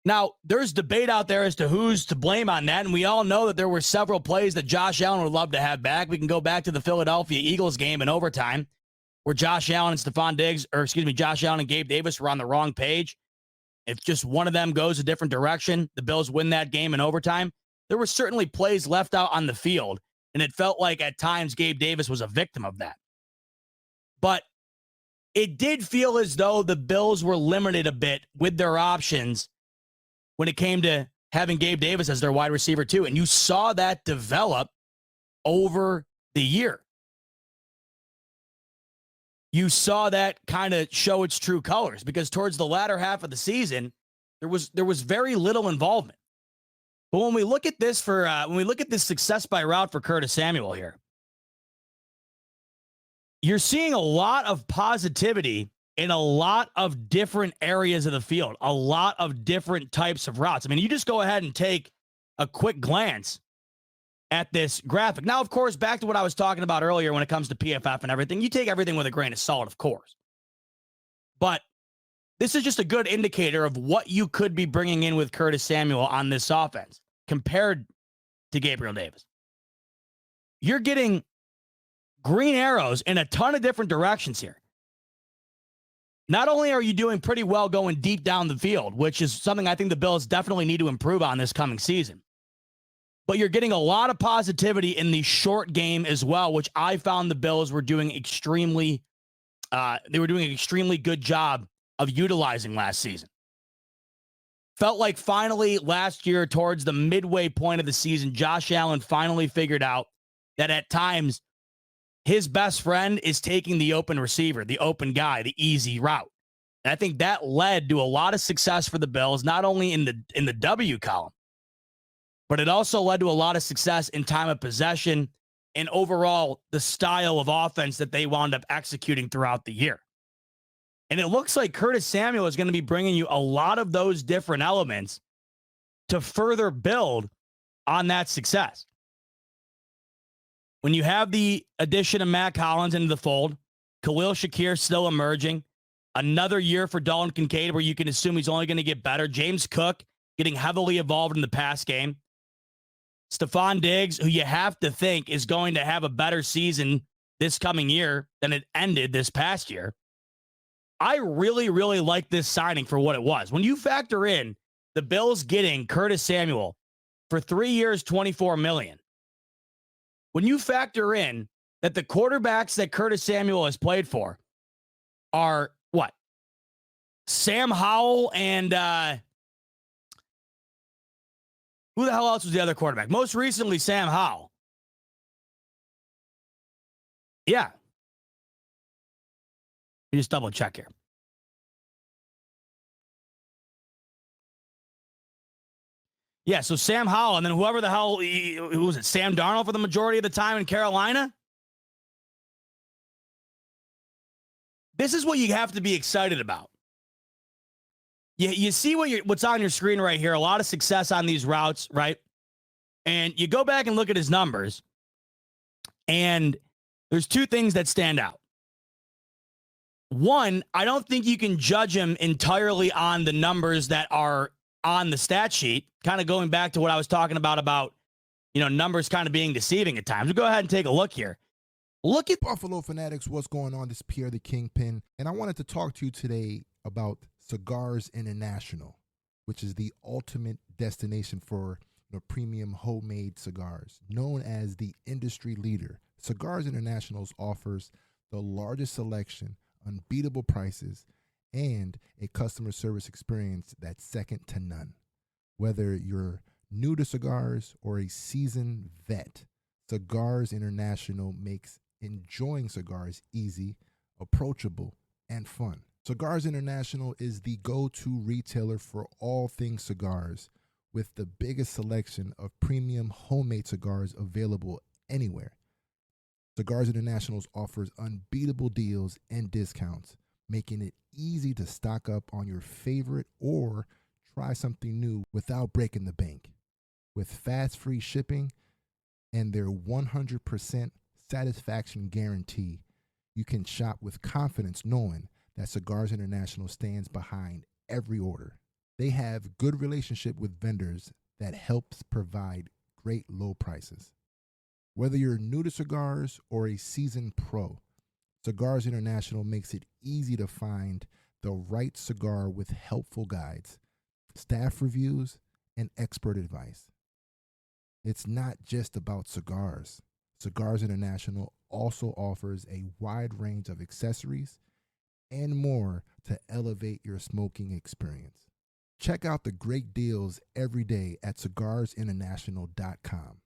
Now, there's debate out there as to who's to blame on that, and we all know that there were several plays that Josh Allen would love to have back. We can go back to the Philadelphia Eagles game in overtime where Josh Allen and Gabe Davis were on the wrong page. If just one of them goes a different direction, the Bills win that game in overtime. There were certainly plays left out on the field, and it felt like at times Gabe Davis was a victim of that. But it did feel as though the Bills were limited a bit with their options when it came to having Gabe Davis as their wide receiver too. And you saw that develop over the year. You saw that kind of show its true colors because towards the latter half of the season, there was very little involvement. But when we look at this when we look at this success by route for Curtis Samuel here, you're seeing a lot of positivity in a lot of different areas of the field, a lot of different types of routes. I mean, you just go ahead and take a quick glance at this graphic. Now, of course, back to what I was talking about earlier when it comes to PFF and everything, you take everything with a grain of salt, of course. But this is just a good indicator of what you could be bringing in with Curtis Samuel on this offense compared to Gabriel Davis. You're getting green arrows in a ton of different directions here. Not only are you doing pretty well going deep down the field, which is something I think the Bills definitely need to improve on this coming season, but you're getting a lot of positivity in the short game as well, which I found the Bills were doing extremely good job of utilizing last season. Felt like finally last year towards the midway point of the season, Josh Allen finally figured out that at times his best friend is taking the open receiver, the open guy, the easy route. And I think that led to a lot of success for the Bills, not only in the W column, but it also led to a lot of success in time of possession and overall the style of offense that they wound up executing throughout the year. And it looks like Curtis Samuel is going to be bringing you a lot of those different elements to further build on that success. When you have the addition of Matt Collins into the fold, Khalil Shakir still emerging, another year for Dalton Kincaid where you can assume he's only going to get better. James Cook getting heavily involved in the pass game. Stephon Diggs, who you have to think is going to have a better season this coming year than it ended this past year. I really, really like this signing for what it was. When you factor in the Bills getting Curtis Samuel for 3 years, $24 million, when you factor in that the quarterbacks that Curtis Samuel has played for are what? Sam Howell and who the hell else was the other quarterback? Most recently, Sam Howell. Yeah. Let me just double check here. Yeah, so Sam Howell, and then whoever the hell, who was it, Sam Darnold for the majority of the time in Carolina? This is what you have to be excited about. You see what's on your screen right here. A lot of success on these routes, right? And you go back and look at his numbers, and there's two things that stand out. One, I don't think you can judge him entirely on the numbers that are on the stat sheet, kind of going back to what I was talking about, numbers kind of being deceiving at times. We'll go ahead and take a look here. Look at
Buffalo Fanatics, what's going on? This is Pierre the Kingpin, and I wanted to talk to you today about Cigars International, which is the ultimate destination for premium homemade cigars. Known as the industry leader, Cigars International offers the largest selection, unbeatable prices, and a customer service experience that's second to none. Whether you're new to cigars or a seasoned vet, Cigars International makes enjoying cigars easy, approachable, and fun. Cigars International is the go-to retailer for all things cigars, with the biggest selection of premium homemade cigars available anywhere. Cigars International offers unbeatable deals and discounts, making it easy to stock up on your favorite or try something new without breaking the bank. With fast free shipping and their 100% satisfaction guarantee, you can shop with confidence knowing that Cigars International stands behind every order. They have good relationship with vendors that helps provide great low prices. Whether you're new to cigars or a seasoned pro, Cigars International makes it easy to find the right cigar with helpful guides, staff reviews, and expert advice. It's not just about cigars. Cigars International also offers a wide range of accessories and more to elevate your smoking experience. Check out the great deals every day at cigarsinternational.com.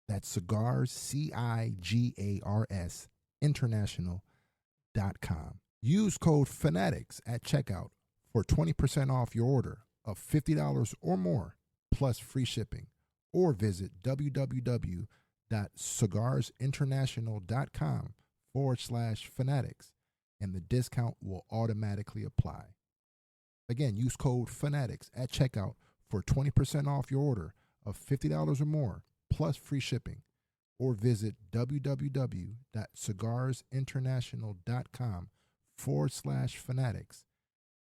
That's cigars, CIGARS, international.com. Use code FANATICS at checkout for 20% off your order of $50 or more, plus free shipping. Or visit www.cigarsinternational.com/fanatics, and the discount will automatically apply. Again, use code FANATICS at checkout for 20% off your order of $50 or more, plus free shipping. Or visit www.cigarsinternational.com/fanatics,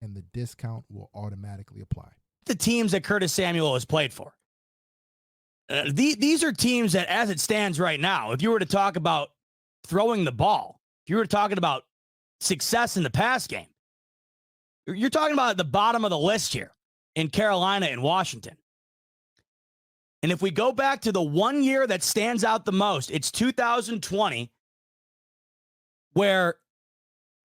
and the discount will automatically apply.
the teams that Curtis Samuel has played for. These are teams that, as it stands right now, if you were to talk about throwing the ball, if you were talking about success in the pass game, you're talking about at the bottom of the list here in Carolina and Washington. And if we go back to the 1 year that stands out the most, it's 2020, where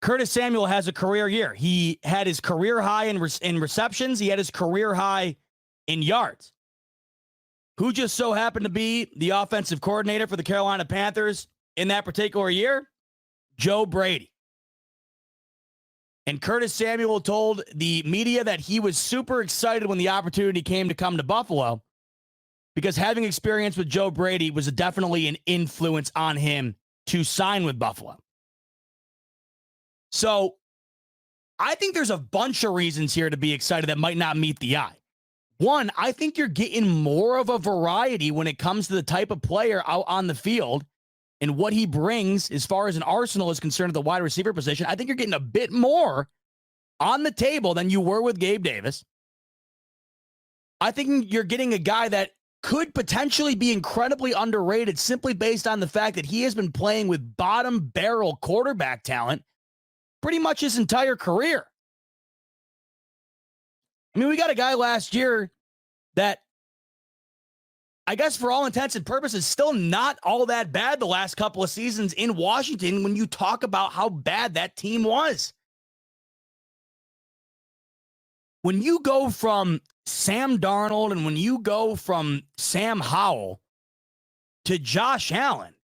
Curtis Samuel has a career year. He had his career high in receptions. He had his career high in yards. Who just so happened to be the offensive coordinator for the Carolina Panthers in that particular year? Joe Brady. And Curtis Samuel told the media that he was super excited when the opportunity came to come to Buffalo, because having experience with Joe Brady was definitely an influence on him to sign with Buffalo. So I think there's a bunch of reasons here to be excited that might not meet the eye. One, I think you're getting more of a variety when it comes to the type of player out on the field and what he brings as far as an arsenal is concerned at the wide receiver position. I think you're getting a bit more on the table than you were with Gabe Davis. I think you're getting a guy that could potentially be incredibly underrated simply based on the fact that he has been playing with bottom barrel quarterback talent pretty much his entire career. I mean, we got a guy last year that, I guess for all intents and purposes, still not all that bad the last couple of seasons in Washington when you talk about how bad that team was. When you go from Sam Darnold and when you go from Sam Howell to Josh Allen,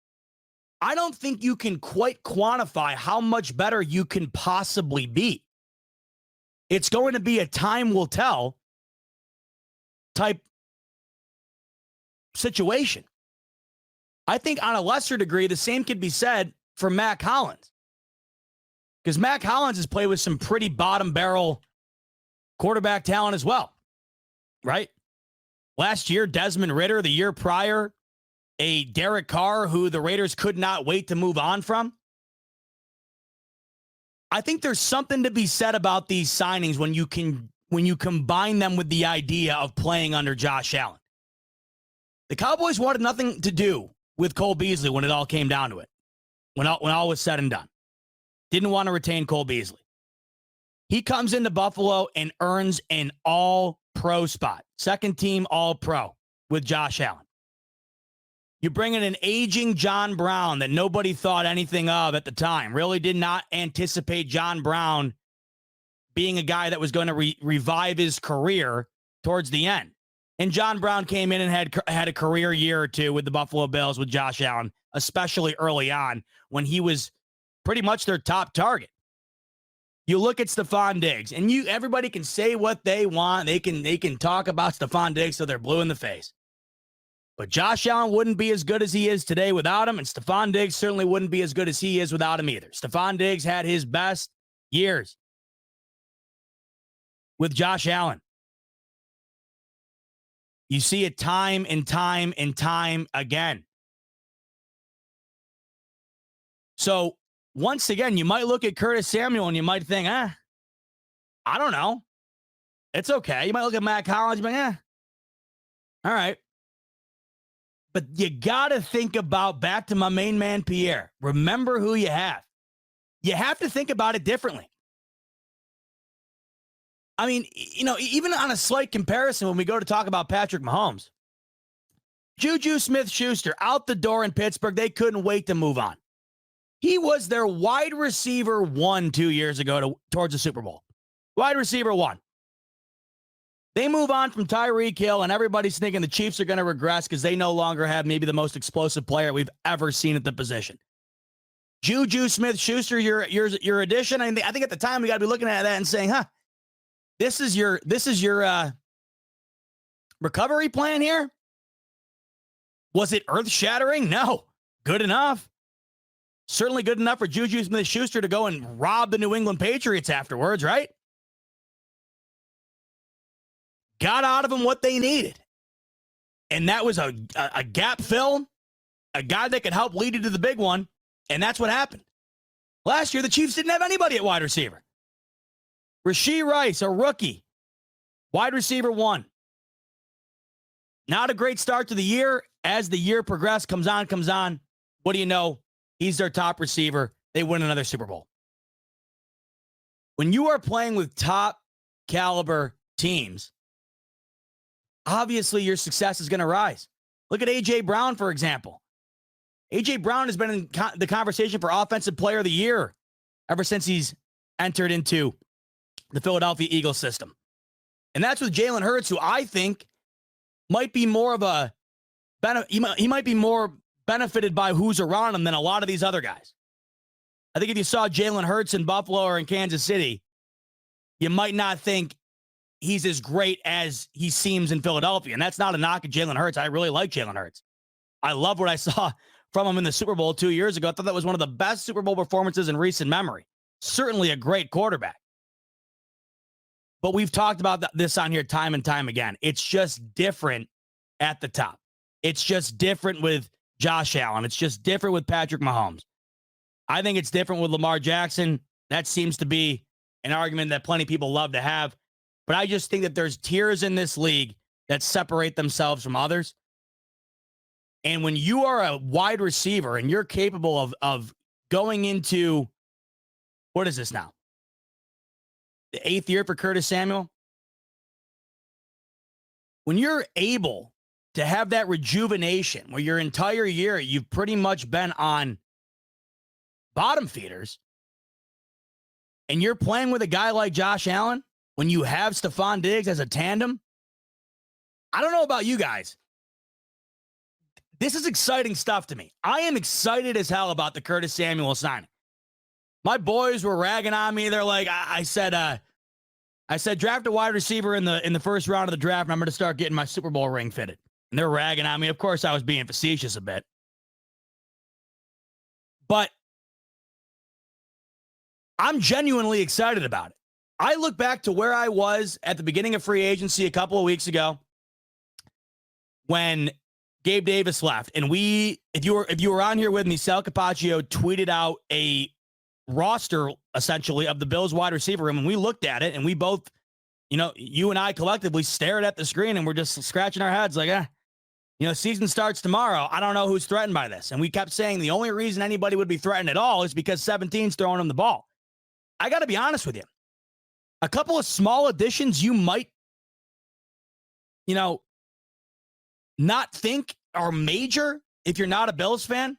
I don't think you can quite quantify how much better you can possibly be. It's going to be a time will tell type situation. I think on a lesser degree, the same could be said for Mac Hollins. Because Mac Hollins has played with some pretty bottom barrel quarterback talent as well, right? Last year, Desmond Ridder. The year prior, a Derek Carr who the Raiders could not wait to move on from. I think there's something to be said about these signings when you combine them with the idea of playing under Josh Allen. The Cowboys wanted nothing to do with Cole Beasley when it all came down to it, when all was said and done. Didn't want to retain Cole Beasley. He comes into Buffalo and earns an all-pro spot, second team all-pro with Josh Allen. You bring in an aging John Brown that nobody thought anything of at the time. Really did not anticipate John Brown being a guy that was going to revive his career towards the end. And John Brown came in and had a career year or two with the Buffalo Bills with Josh Allen, especially early on when he was pretty much their top target. You look at Stephon Diggs, and everybody can say what they want. They can talk about Stephon Diggs till they're blue in the face. But Josh Allen wouldn't be as good as he is today without him, and Stephon Diggs certainly wouldn't be as good as he is without him either. Stephon Diggs had his best years with Josh Allen. You see it time and time and time again. So, once again, you might look at Curtis Samuel and you might think, I don't know. It's okay. You might look at Mac Hollins and be like, all right. But you got to think about, back to my main man, Pierre. Remember who you have. You have to think about it differently. I mean, even on a slight comparison, when we go to talk about Patrick Mahomes, Juju Smith-Schuster out the door in Pittsburgh, they couldn't wait to move on. He was their wide receiver 1 2 years ago towards the Super Bowl. Wide receiver 1. They move on from Tyreek Hill, and everybody's thinking the Chiefs are going to regress because they no longer have maybe the most explosive player we've ever seen at the position. Juju Smith-Schuster, your addition. I think at the time we got to be looking at that and saying, this is your recovery plan here? Was it earth-shattering? No. Good enough. Certainly good enough for Juju Smith-Schuster to go and rob the New England Patriots afterwards, right? Got out of them what they needed. And that was a gap fill, a guy that could help lead you to the big one, and that's what happened. Last year, the Chiefs didn't have anybody at wide receiver. Rashee Rice, a rookie, wide receiver 1. Not a great start to the year. As the year progressed, comes on. What do you know? He's their top receiver. They win another Super Bowl. When you are playing with top caliber teams, obviously your success is going to rise. Look at A.J. Brown, for example. A.J. Brown has been in the conversation for Offensive Player of the Year ever since he's entered into the Philadelphia Eagles system. And that's with Jalen Hurts, who I think might be more of a he might be more benefited by who's around him than a lot of these other guys. I think if you saw Jalen Hurts in Buffalo or in Kansas City, you might not think he's as great as he seems in Philadelphia. And that's not a knock at Jalen Hurts. I really like Jalen Hurts. I love what I saw from him in the Super Bowl 2 years ago. I thought that was one of the best Super Bowl performances in recent memory. Certainly a great quarterback. But we've talked about this on here time and time again. It's just different at the top. It's just different with Josh Allen. It's just different with Patrick Mahomes. I think it's different with Lamar Jackson. That seems to be an argument that plenty of people love to have. But I just think that there's tiers in this league that separate themselves from others. And when you are a wide receiver and you're capable of going into, what is this now? The 8th year for Curtis Samuel. When you're able to have that rejuvenation where your entire year you've pretty much been on bottom feeders and you're playing with a guy like Josh Allen, when you have Stephon Diggs as a tandem, I don't know about you guys. This is exciting stuff to me. I am excited as hell about the Curtis Samuel signing. My boys were ragging on me. They're like, I said, draft a wide receiver in the first round of the draft, and I'm going to start getting my Super Bowl ring fitted. And they're ragging on me. Of course, I was being facetious a bit. But I'm genuinely excited about it. I look back to where I was at the beginning of free agency a couple of weeks ago when Gabe Davis left. And if you were on here with me, Sal Capaccio tweeted out a roster, essentially, of the Bills wide receiver room. And we looked at it, and we both, you and I collectively stared at the screen, and we're just scratching our heads like, season starts tomorrow. I don't know who's threatened by this. And we kept saying the only reason anybody would be threatened at all is because 17's throwing them the ball. I got to be honest with you. A couple of small additions you might, not think are major if you're not a Bills fan,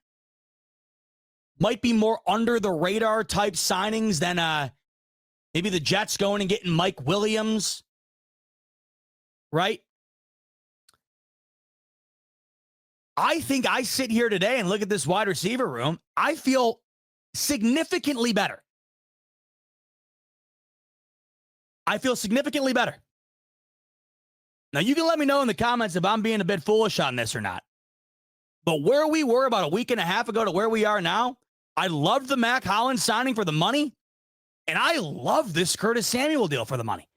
might be more under the radar type signings than maybe the Jets going and getting Mike Williams, right? I think I sit here today and look at this wide receiver room. I feel significantly better. I feel significantly better. Now, you can let me know in the comments if I'm being a bit foolish on this or not. But where we were about a week and a half ago to where we are now, I loved the Mac Hollins signing for the money, and I love this Curtis Samuel deal for the money.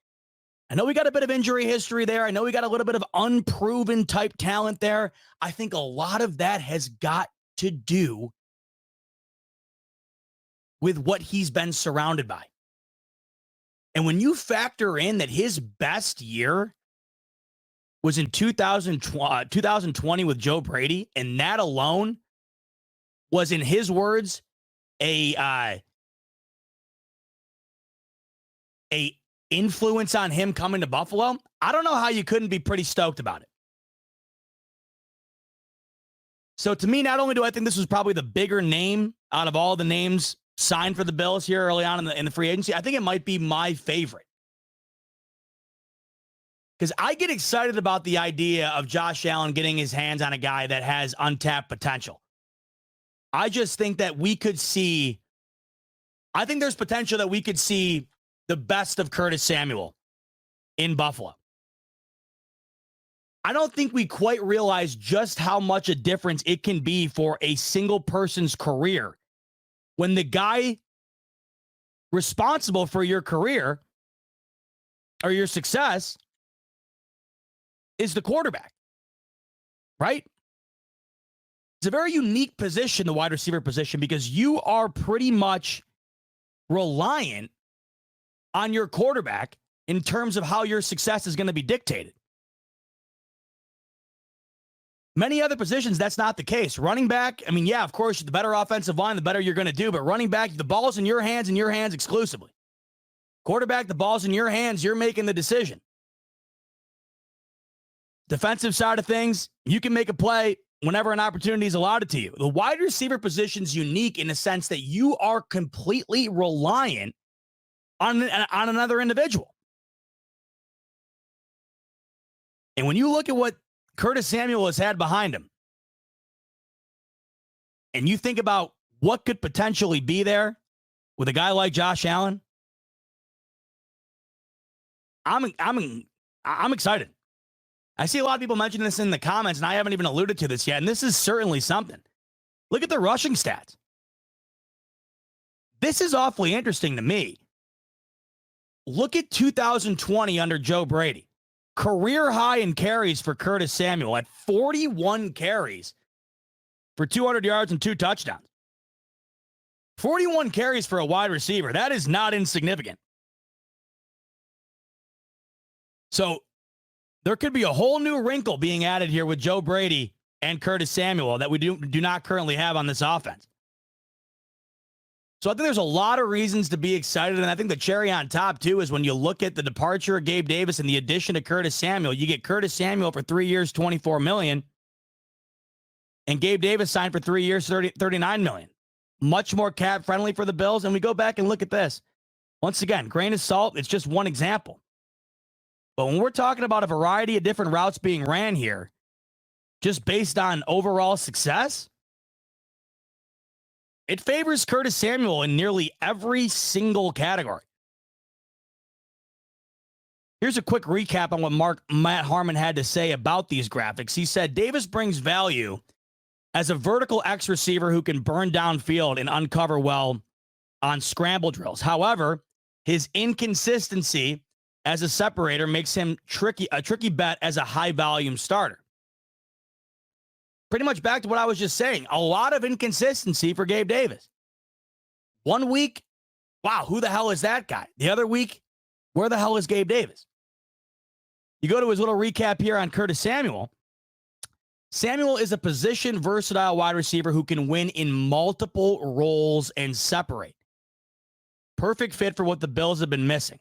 I know we got a bit of injury history there. I know we got a little bit of unproven type talent there. I think a lot of that has got to do with what he's been surrounded by. And when you factor in that his best year was in 2020 with Joe Brady, and that alone was, in his words, a influence on him coming to Buffalo, I don't know how you couldn't be pretty stoked about it. So to me, not only do I think this was probably the bigger name out of all the names signed for the Bills here early on in the free agency, I think it might be my favorite. Because I get excited about the idea of Josh Allen getting his hands on a guy that has untapped potential. I just think that I think there's potential that we could see the best of Curtis Samuel in Buffalo. I don't think we quite realize just how much a difference it can be for a single person's career when the guy responsible for your career or your success is the quarterback, right? It's a very unique position, the wide receiver position, because you are pretty much reliant on your quarterback in terms of how your success is going to be dictated. Many other positions, that's not the case. Running back, of course, the better offensive line, the better you're going to do. But running back, the ball's in your hands exclusively. Quarterback, the ball's in your hands. You're making the decision. Defensive side of things, you can make a play whenever an opportunity is allotted to you. The wide receiver position is unique in the sense that you are completely reliant on another individual. And when you look at what Curtis Samuel has had behind him, and you think about what could potentially be there with a guy like Josh Allen, I'm excited. I see a lot of people mentioning this in the comments, and I haven't even alluded to this yet, and this is certainly something. Look at the rushing stats. This is awfully interesting to me. Look at 2020 under Joe Brady. Career high in carries for Curtis Samuel at 41 carries for 200 yards and 2 touchdowns. 41 carries for a wide receiver. That is not insignificant. So there could be a whole new wrinkle being added here with Joe Brady and Curtis Samuel that we do not currently have on this offense. So I think there's a lot of reasons to be excited, and I think the cherry on top, too, is when you look at the departure of Gabe Davis and the addition of Curtis Samuel. You get Curtis Samuel for 3 years, $24 million, and Gabe Davis signed for 3 years, $39 million. Much more cap-friendly for the Bills, and we go back and look at this. Once again, grain of salt, it's just one example. But when we're talking about a variety of different routes being ran here, just based on overall success, it favors Curtis Samuel in nearly every single category. Here's a quick recap on what Matt Harmon had to say about these graphics. He said, Davis brings value as a vertical X receiver who can burn downfield and uncover well on scramble drills. However, his inconsistency as a separator makes him a tricky bet as a high-volume starter. Pretty much back to what I was just saying. A lot of inconsistency for Gabe Davis. 1 week, wow, who the hell is that guy? The other week, where the hell is Gabe Davis? You go to his little recap here on Curtis Samuel. Samuel is a position versatile wide receiver who can win in multiple roles and separate. Perfect fit for what the Bills have been missing.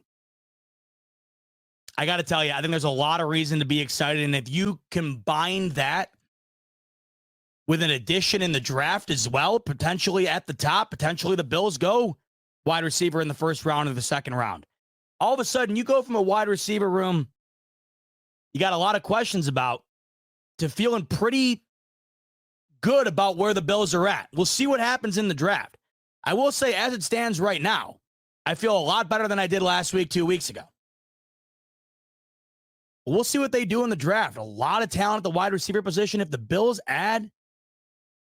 I got to tell you, I think there's a lot of reason to be excited. And if you combine that with an addition in the draft as well, potentially at the top, potentially the Bills go wide receiver in the first round or the second round. All of a sudden, you go from a wide receiver room you got a lot of questions about to feeling pretty good about where the Bills are at. We'll see what happens in the draft. I will say, as it stands right now, I feel a lot better than I did last week, 2 weeks ago. We'll see what they do in the draft. A lot of talent at the wide receiver position. If the Bills add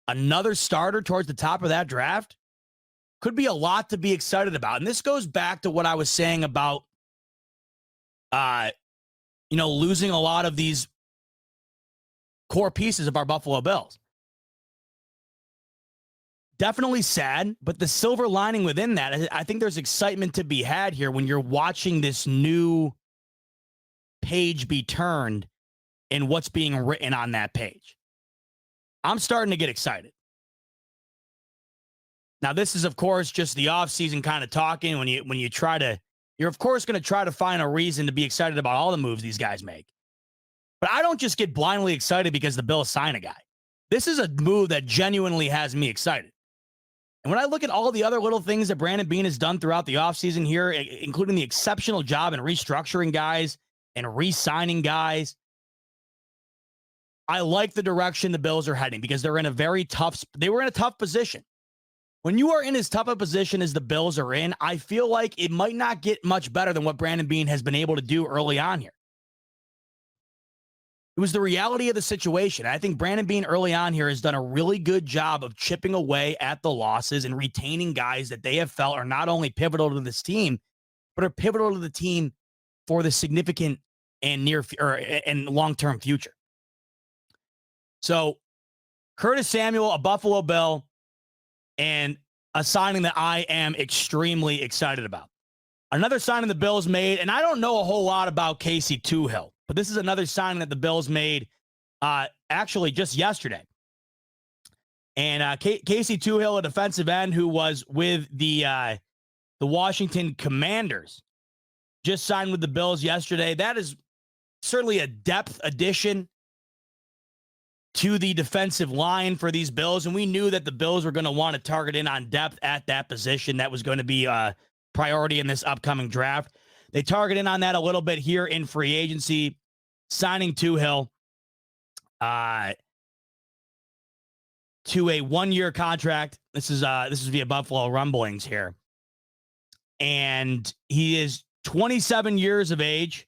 another starter towards the top of that draft, could be a lot to be excited about. And this goes back to what I was saying about, losing a lot of these core pieces of our Buffalo Bills. Definitely sad, but the silver lining within that, I think there's excitement to be had here when you're watching this new page be turned and what's being written on that page. I'm starting to get excited. Now, this is, of course, just the offseason kind of talking. When you try to, you're, of course, going to try to find a reason to be excited about all the moves these guys make. But I don't just get blindly excited because the Bills sign a guy. This is a move that genuinely has me excited. And when I look at all the other little things that Brandon Beane has done throughout the offseason here, including the exceptional job in restructuring guys and re-signing guys, I like the direction the Bills are heading because they were in a tough position. When you are in as tough a position as the Bills are in, I feel like it might not get much better than what Brandon Beane has been able to do early on here. It was the reality of the situation. I think Brandon Beane early on here has done a really good job of chipping away at the losses and retaining guys that they have felt are not only pivotal to this team, but are pivotal to the team for the significant and and long-term future. So Curtis Samuel, a Buffalo Bill, and a signing that I am extremely excited about. Another signing the Bills made, and I don't know a whole lot about Casey Toohill, but this is another signing that the Bills made actually just yesterday. And Casey Toohill, a defensive end who was with the Washington Commanders, just signed with the Bills yesterday. That is certainly a depth addition to the defensive line for these Bills. And we knew that the Bills were going to want to target in on depth at that position. That was going to be a priority in this upcoming draft. They target in on that a little bit here in free agency, signing Toohill to a 1-year contract. This is via Buffalo Rumblings here. And he is 27 years of age.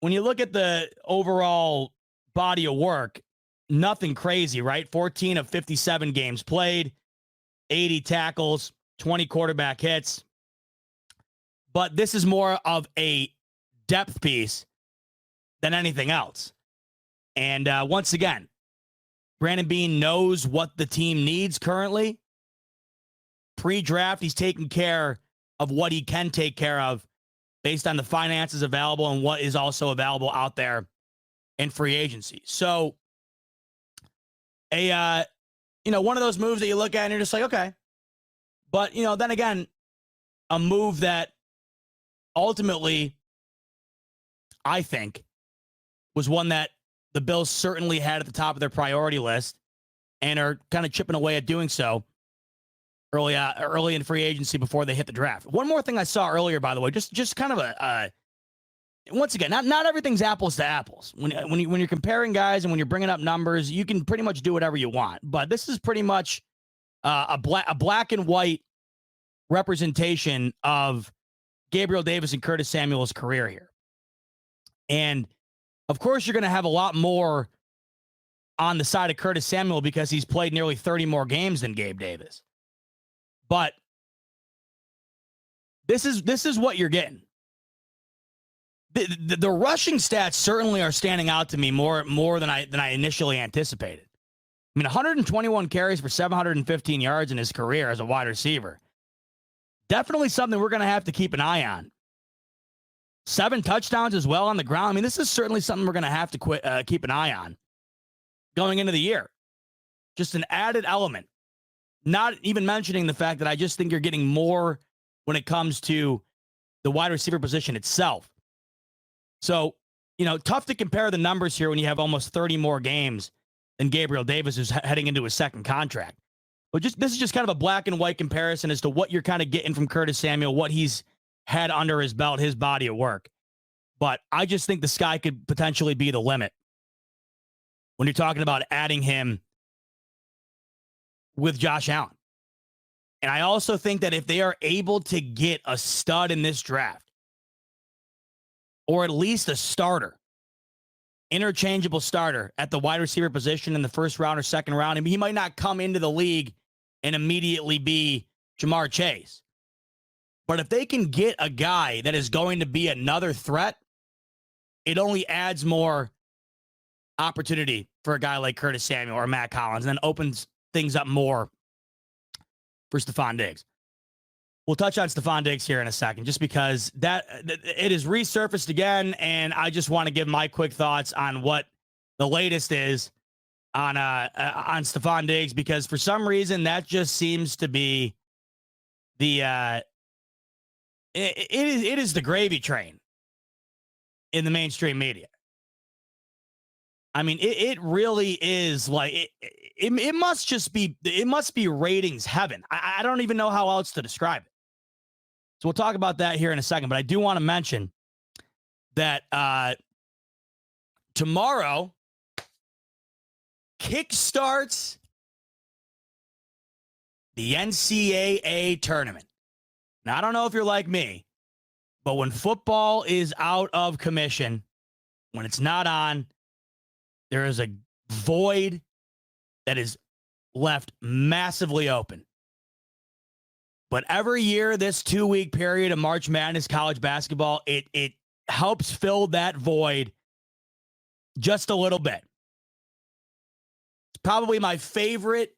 When you look at the overall body of work, nothing crazy, right? 14 of 57 games played, 80 tackles, 20 quarterback hits. But this is more of a depth piece than anything else. And once again, Brandon Beane knows what the team needs currently. Pre-draft, he's taking care of what he can take care of based on the finances available and what is also available out there in free agency. So, one of those moves that you look at and you're just like, okay. But, then again, a move that ultimately, I think, was one that the Bills certainly had at the top of their priority list and are kind of chipping away at doing so early in free agency before they hit the draft. One more thing I saw earlier, by the way, just kind of once again, not everything's apples to apples. When you're comparing guys and when you're bringing up numbers, you can pretty much do whatever you want. But this is pretty much a black and white representation of Gabriel Davis and Curtis Samuel's career here. And, of course, you're going to have a lot more on the side of Curtis Samuel because he's played nearly 30 more games than Gabe Davis. But this is what you're getting. The rushing stats certainly are standing out to me more than I initially anticipated. I mean, 121 carries for 715 yards in his career as a wide receiver. Definitely something we're going to have to keep an eye on. 7 touchdowns as well on the ground. I mean, this is certainly something we're going to have to keep an eye on going into the year. Just an added element. Not even mentioning the fact that I just think you're getting more when it comes to the wide receiver position itself. So, tough to compare the numbers here when you have almost 30 more games than Gabriel Davis, who's heading into his second contract. But this is just kind of a black and white comparison as to what you're kind of getting from Curtis Samuel, what he's had under his belt, his body of work. But I just think the sky could potentially be the limit when you're talking about adding him with Josh Allen. And I also think that if they are able to get a stud in this draft, or at least a starter, interchangeable starter at the wide receiver position in the first round or second round, I mean, he might not come into the league and immediately be Jamar Chase. But if they can get a guy that is going to be another threat, it only adds more opportunity for a guy like Curtis Samuel or Matt Collins, and then opens things up more for Stephon Diggs. We'll touch on Stephon Diggs here in a second, just because that it is resurfaced again, and I just want to give my quick thoughts on what the latest is on Stephon Diggs, because for some reason that just seems to be the it is the gravy train in the mainstream media. I mean, it really is like it must be ratings heaven. I don't even know how else to describe it. So we'll talk about that here in a second, but I do want to mention that tomorrow kickstarts the NCAA tournament. Now, I don't know if you're like me, but when football is out of commission, when it's not on, there is a void that is left massively open. But every year, this 2-week period of March Madness college basketball, it helps fill that void just a little bit. It's probably my favorite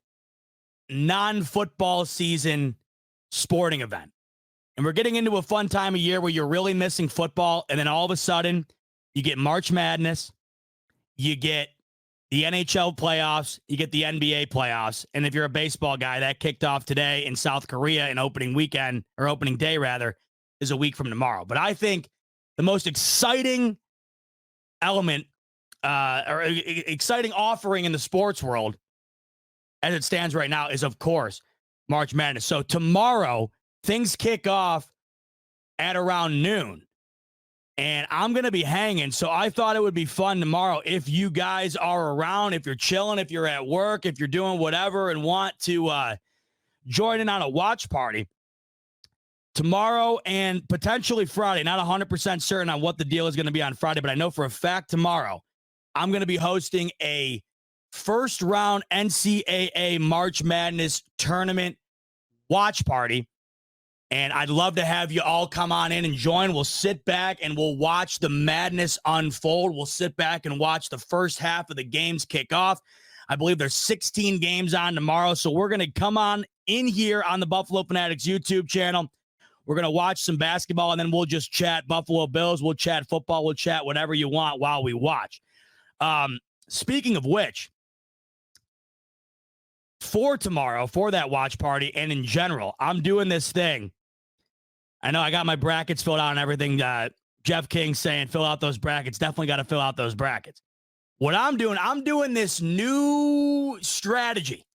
non-football season sporting event. And we're getting into a fun time of year where you're really missing football, and then all of a sudden, you get March Madness, you get the NHL playoffs, you get the NBA playoffs. And if you're a baseball guy, that kicked off today in South Korea, and opening day rather, is a week from tomorrow. But I think the most exciting element or exciting offering in the sports world as it stands right now is, of course, March Madness. So tomorrow, things kick off at around noon. And I'm going to be hanging, so I thought it would be fun tomorrow if you guys are around, if you're chilling, if you're at work, if you're doing whatever and want to join in on a watch party tomorrow and potentially Friday. Not 100% certain on what the deal is going to be on Friday, but I know for a fact tomorrow I'm going to be hosting a first-round NCAA March Madness tournament watch party. And I'd love to have you all come on in and join. We'll sit back and we'll watch the madness unfold. We'll sit back and watch the first half of the games kick off. I believe there's 16 games on tomorrow. So we're going to come on in here on the Buffalo Fanatics YouTube channel. We're going to watch some basketball, and then we'll just chat Buffalo Bills. We'll chat football. We'll chat whatever you want while we watch. Speaking of which, for tomorrow, for that watch party, and in general, I'm doing this thing. I know I got my brackets filled out and everything. Jeff King saying fill out those brackets. Definitely got to fill out those brackets. What I'm doing this new strategy,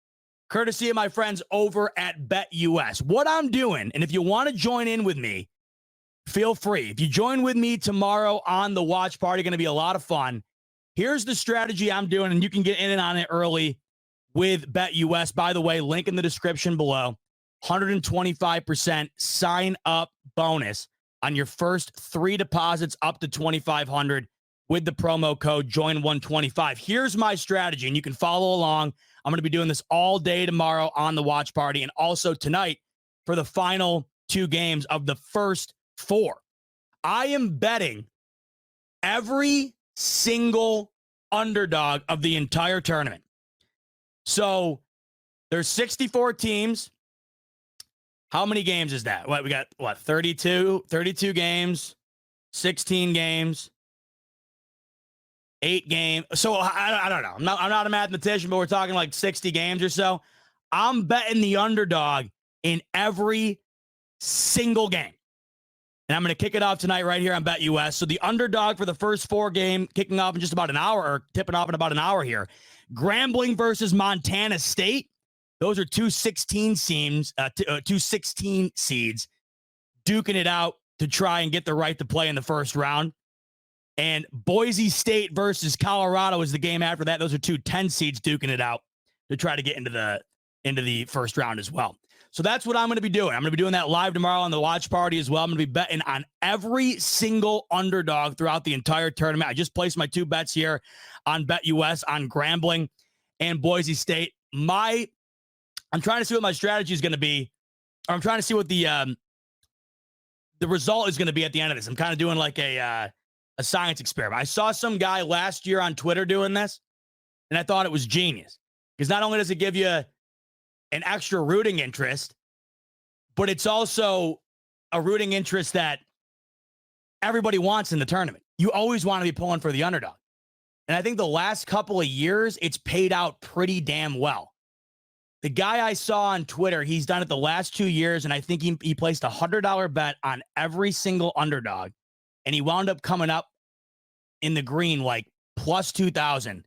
courtesy of my friends over at BetUS. What I'm doing, and if you want to join in with me, feel free. If you join with me tomorrow on the watch party, going to be a lot of fun. Here's the strategy I'm doing, and you can get in on it early with BetUS. By the way, link in the description below. 125% sign up bonus on your first 3 deposits up to $2,500. with the promo code JOIN125. Here's my strategy, and you can follow along. I'm going to be doing this all day tomorrow on the watch party and also tonight for the final 2 games of the first 4. I am betting every single underdog of the entire tournament. So there's 64 teams. How many games is that? We got 32 games, 16 games, 8 games. So I don't know. I'm not a mathematician, but we're talking like 60 games or so. I'm betting the underdog in every single game. And I'm going to kick it off tonight right here on BetUS. So the underdog for the first 4 game kicking off in just about an hour, or tipping off in about an hour here. Grambling versus Montana State. Those are 2 16 seeds duking it out to try and get the right to play in the first round. And Boise State versus Colorado is the game after that. Those are 2 10 seeds duking it out to try to get into the first round as well. So that's what I'm going to be doing. I'm going to be doing that live tomorrow on the watch party as well. I'm going to be betting on every single underdog throughout the entire tournament. I just placed my 2 bets here on BetUS on Grambling and Boise State. I'm trying to see what my strategy is going to be, or I'm trying to see what the result is going to be at the end of this. I'm kind of doing like a science experiment. I saw some guy last year on Twitter doing this, and I thought it was genius, because not only does it give you an extra rooting interest, but it's also a rooting interest that everybody wants in the tournament. You always want to be pulling for the underdog. And I think the last couple of years, it's paid out pretty damn well. The guy I saw on Twitter, he's done it the last 2 years, and I think he placed a $100 bet on every single underdog, and he wound up coming up in the green like plus 2,000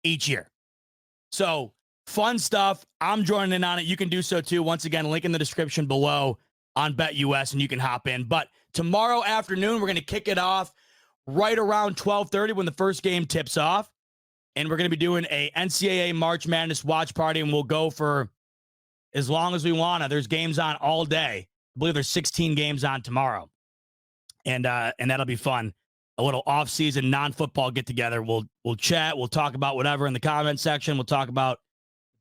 each year. So fun stuff. I'm joining in on it. You can do so too. Once again, link in the description below on BetUS, and you can hop in. But tomorrow afternoon, we're going to kick it off right around 12:30 when the first game tips off. And we're going to be doing a NCAA March Madness watch party, and we'll go for as long as we want to. There's games on all day. I believe there's 16 games on tomorrow. And that'll be fun. A little off-season, non-football get-together. We'll chat. We'll talk about whatever in the comment section. We'll talk about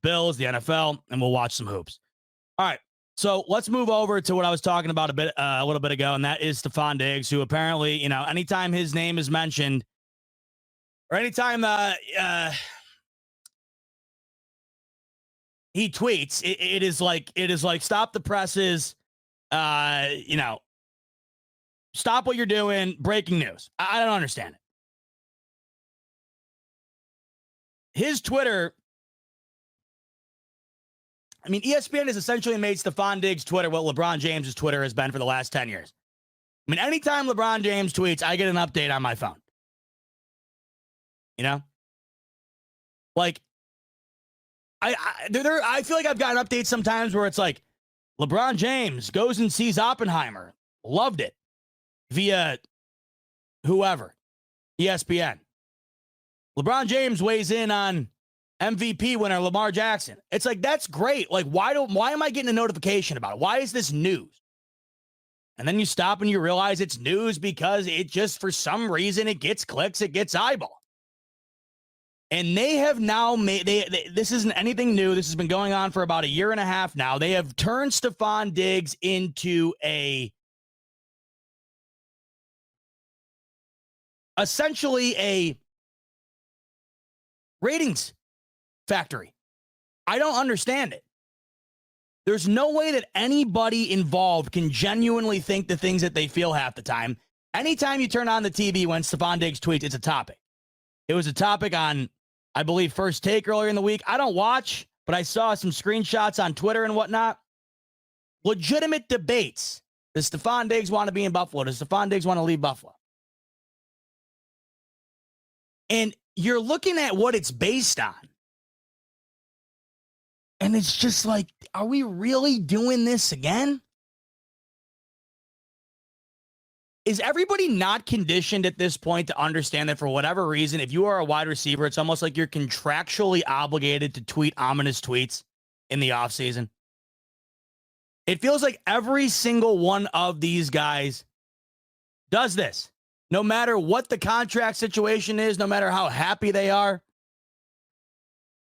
Bills, the NFL, and we'll watch some hoops. All right. So let's move over to what I was talking about a little bit ago, and that is Stefon Diggs, who apparently, anytime his name is mentioned, or anytime he tweets, it is like stop the presses, stop what you're doing, breaking news. I don't understand it. His Twitter, ESPN has essentially made Stefon Diggs' Twitter what LeBron James' Twitter has been for the last 10 years. Anytime LeBron James tweets, I get an update on my phone. Like I feel like I've gotten updates sometimes where it's like LeBron James goes and sees Oppenheimer, loved it, via whoever, ESPN. LeBron James weighs in on MVP winner Lamar Jackson. It's like, that's great. Like, why am I getting a notification about it? Why is this news? And then you stop and you realize it's news because it just, for some reason, it gets clicks, it gets eyeball. And they have now made, this isn't anything new. This has been going on for about a year and a half now. They have turned Stefon Diggs into essentially a ratings factory. I don't understand it. There's no way that anybody involved can genuinely think the things that they feel half the time. Anytime you turn on the TV when Stefon Diggs tweets, it's a topic. It was a topic on, I believe, First Take earlier in the week. I don't watch, but I saw some screenshots on Twitter and whatnot. Legitimate debates. Does Stefon Diggs want to be in Buffalo? Does Stefon Diggs want to leave Buffalo? And you're looking at what it's based on. And it's just like, are we really doing this again? Is everybody not conditioned at this point to understand that for whatever reason, if you are a wide receiver, it's almost like you're contractually obligated to tweet ominous tweets in the offseason? It feels like every single one of these guys does this. no matter what the contract situation is, no matter how happy they are.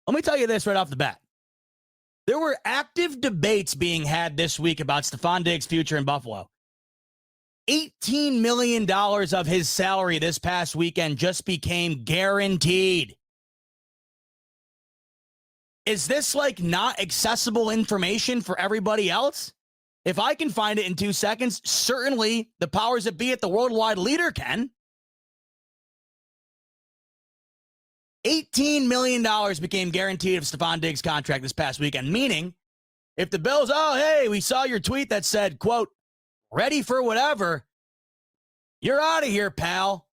Let me tell you this right off the bat. There were active debates being had this week about Stephon Diggs' future in Buffalo. $18 million of his salary this past weekend just became guaranteed. Is this like not accessible information for everybody else? If I can find it in 2 seconds, certainly the powers that be at the worldwide leader can. $18 million became guaranteed of Stephon Diggs' contract this past weekend, meaning if the Bills, oh, hey, we saw your tweet that said, quote, ready for whatever, you're out of here, pal.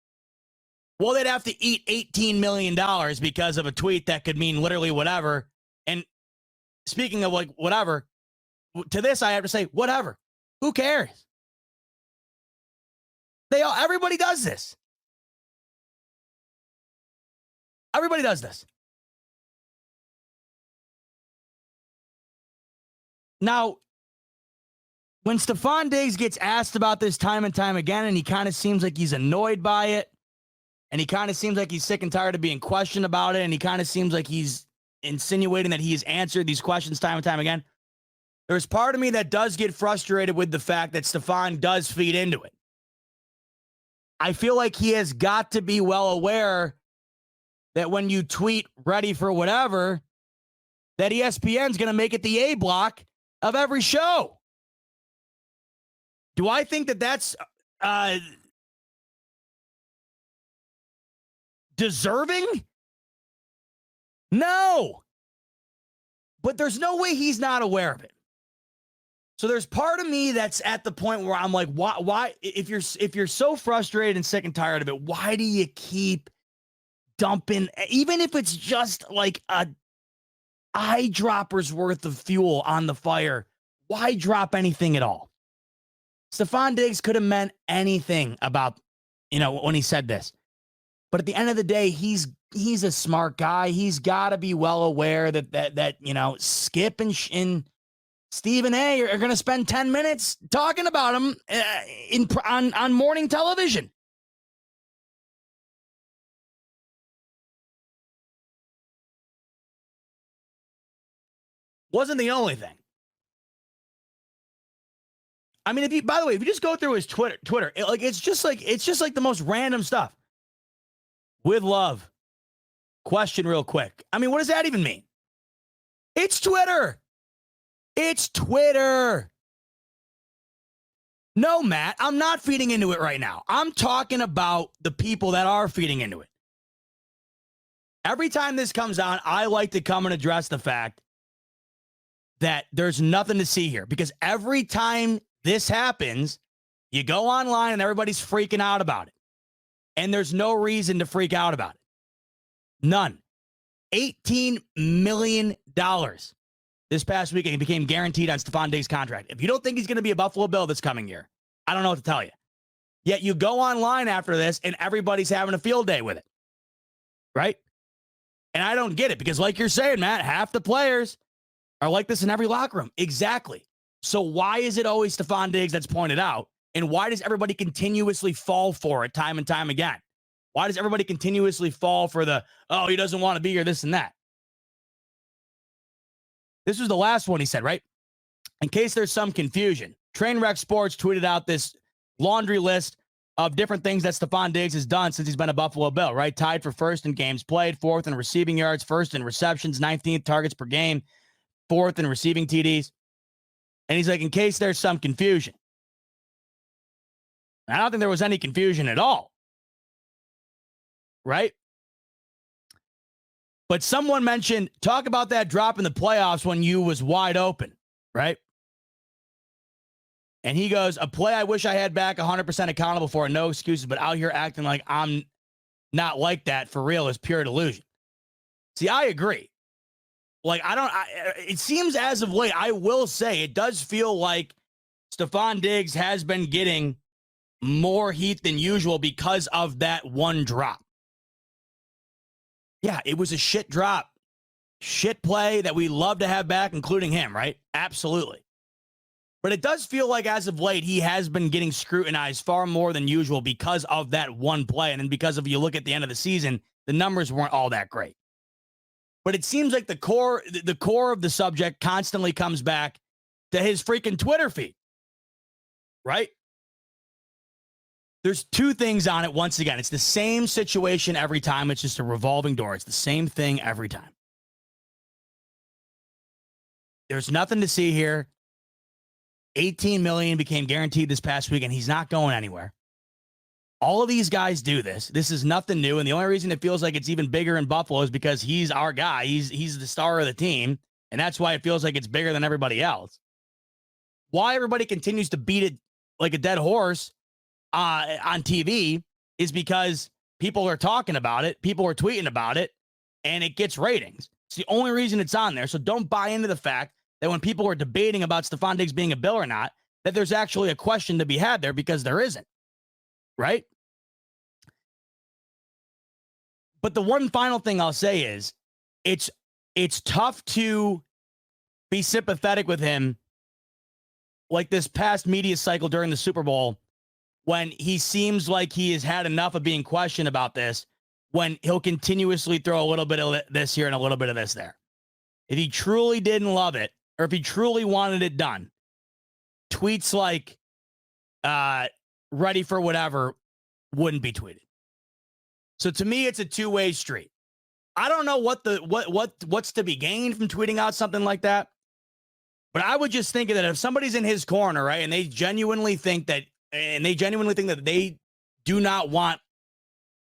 Well, they'd have to eat $18 million because of a tweet that could mean literally whatever. And speaking of like whatever, to this I have to say, whatever. Who cares? Everybody does this. Everybody does this. Now, when Stephon Diggs gets asked about this time and time again, and he kind of seems like he's annoyed by it, and he kind of seems like he's sick and tired of being questioned about it, and he kind of seems like he's insinuating that he has answered these questions time and time again, there's part of me that does get frustrated with the fact that Stephon does feed into it. I feel like he has got to be well aware that when you tweet ready for whatever, that ESPN's going to make it the A block of every show. Do I think that that's deserving? No. But there's no way he's not aware of it. So there's part of me that's at the point where I'm like, why if you're so frustrated and sick and tired of it, why do you keep dumping, even if it's just like a eyedropper's worth of fuel on the fire? Why drop anything at all? Stephon Diggs could have meant anything about, when he said this. But at the end of the day, he's a smart guy. He's got to be well aware that Skip and Stephen A are going to spend 10 minutes talking about him on morning television. Wasn't the only thing. I mean, if you just go through his Twitter, it's just like the most random stuff. With love. Question real quick. I mean, what does that even mean? It's Twitter. It's Twitter. No, Matt, I'm not feeding into it right now. I'm talking about the people that are feeding into it. Every time this comes on, I like to come and address the fact that there's nothing to see here, because every time this happens, you go online and everybody's freaking out about it. And there's no reason to freak out about it. None. $18 million this past weekend became guaranteed on Stephon Diggs' contract. If you don't think he's going to be a Buffalo Bill this coming year, I don't know what to tell you. Yet you go online after this and everybody's having a field day with it. Right? And I don't get it, because like you're saying, Matt, half the players are like this in every locker room. Exactly. So why is it always Stephon Diggs that's pointed out? And why does everybody continuously fall for it time and time again? Why does everybody continuously fall for he doesn't want to be here, this and that? This was the last one he said, right? In case there's some confusion, Trainwreck Sports tweeted out this laundry list of different things that Stephon Diggs has done since he's been a Buffalo Bill, right? Tied for first in games played, fourth in receiving yards, first in receptions, 19th targets per game, fourth in receiving TDs. And he's like, in case there's some confusion. I don't think there was any confusion at all. Right? But someone mentioned, talk about that drop in the playoffs when you was wide open, right? And he goes, a play I wish I had back 100% accountable for, no excuses, but out here acting like I'm not like that for real is pure delusion. See, I agree. Like, it seems as of late, I will say, it does feel like Stephon Diggs has been getting more heat than usual because of that one drop. Yeah, it was a shit drop. Shit play that we love to have back, including him, right? Absolutely. But it does feel like as of late, he has been getting scrutinized far more than usual because of that one play. And then because of, you look at the end of the season, the numbers weren't all that great. But it seems like the core of the subject constantly comes back to his freaking Twitter feed, right? There's two things on it. Once again, it's the same situation every time. It's just a revolving door. It's the same thing every time. There's nothing to see here. $18 million became guaranteed this past week, and he's not going anywhere. All of these guys do this. This is nothing new, and the only reason it feels like it's even bigger in Buffalo is because he's our guy. He's the star of the team, and that's why it feels like it's bigger than everybody else. Why everybody continues to beat it like a dead horse on TV is because people are talking about it, people are tweeting about it, and it gets ratings. It's the only reason it's on there, so don't buy into the fact that when people are debating about Stefon Diggs being a Bill or not, that there's actually a question to be had there, because there isn't, right? But the one final thing I'll say is it's tough to be sympathetic with him like this past media cycle during the Super Bowl when he seems like he has had enough of being questioned about this, when he'll continuously throw a little bit of this here and a little bit of this there. If he truly didn't love it, or if he truly wanted it done, tweets like ready for whatever wouldn't be tweeted. So to me, it's a two-way street. I don't know what's to be gained from tweeting out something like that, but I would just think that if somebody's in his corner, right, and they genuinely think that they do not want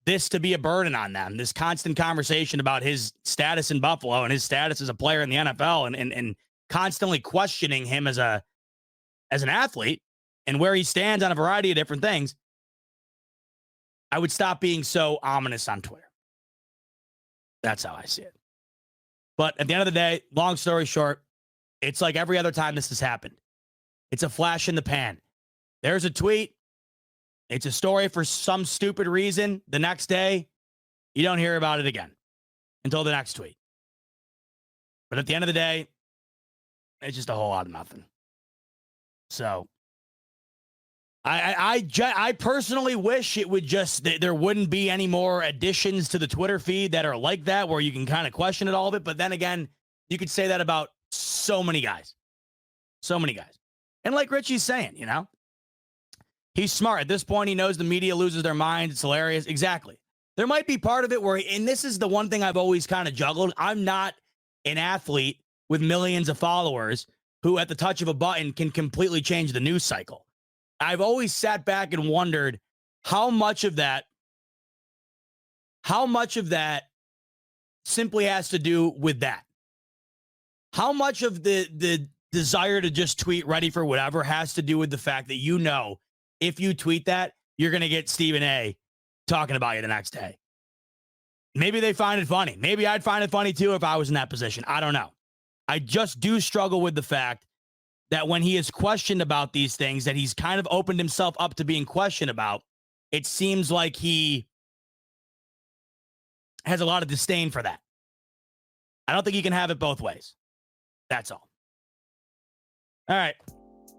this to be a burden on them, this constant conversation about his status in Buffalo and his status as a player in the NFL, and constantly questioning him as an athlete and where he stands on a variety of different things, I would stop being so ominous on Twitter. That's how I see it. But at the end of the day, long story short, it's like every other time this has happened. It's a flash in the pan. There's a tweet. It's a story for some stupid reason. The next day, you don't hear about it again until the next tweet. But at the end of the day, it's just a whole lot of nothing. So I personally wish it would just, there wouldn't be any more additions to the Twitter feed that are like that, where you can kind of question it all of it. But then again, you could say that about so many guys. So many guys. And like Richie's saying, he's smart. At this point, he knows the media loses their minds. It's hilarious. Exactly. There might be part of it where, and this is the one thing I've always kind of juggled. I'm not an athlete with millions of followers who at the touch of a button can completely change the news cycle. I've always sat back and wondered how much of that simply has to do with that. How much of the desire to just tweet ready for whatever has to do with the fact that, if you tweet that, you're going to get Stephen A talking about you the next day. Maybe they find it funny. Maybe I'd find it funny too if I was in that position. I don't know. I just do struggle with the fact that when he is questioned about these things that he's kind of opened himself up to being questioned about, it seems like he has a lot of disdain for that. I don't think he can have it both ways. That's all. All right.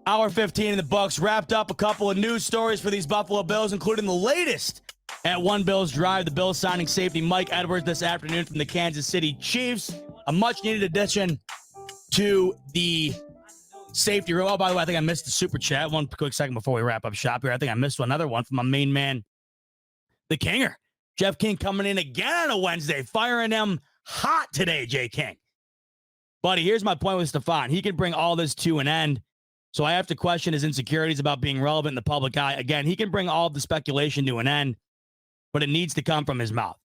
Hour 15 in the books. Wrapped up a couple of news stories for these Buffalo Bills, including the latest at One Bills Drive. The Bills signing safety Mike Edwards this afternoon from the Kansas City Chiefs. A much-needed addition to the safety room. Oh, by the way, I think I missed the super chat. One quick second before we wrap up shop here. I think I missed another one from my main man, the Kinger. Jeff King coming in again on a Wednesday, firing them hot today, Jay King. Buddy, here's my point with Stefon. He can bring all this to an end. So I have to question his insecurities about being relevant in the public eye. Again, he can bring all of the speculation to an end, but it needs to come from his mouth.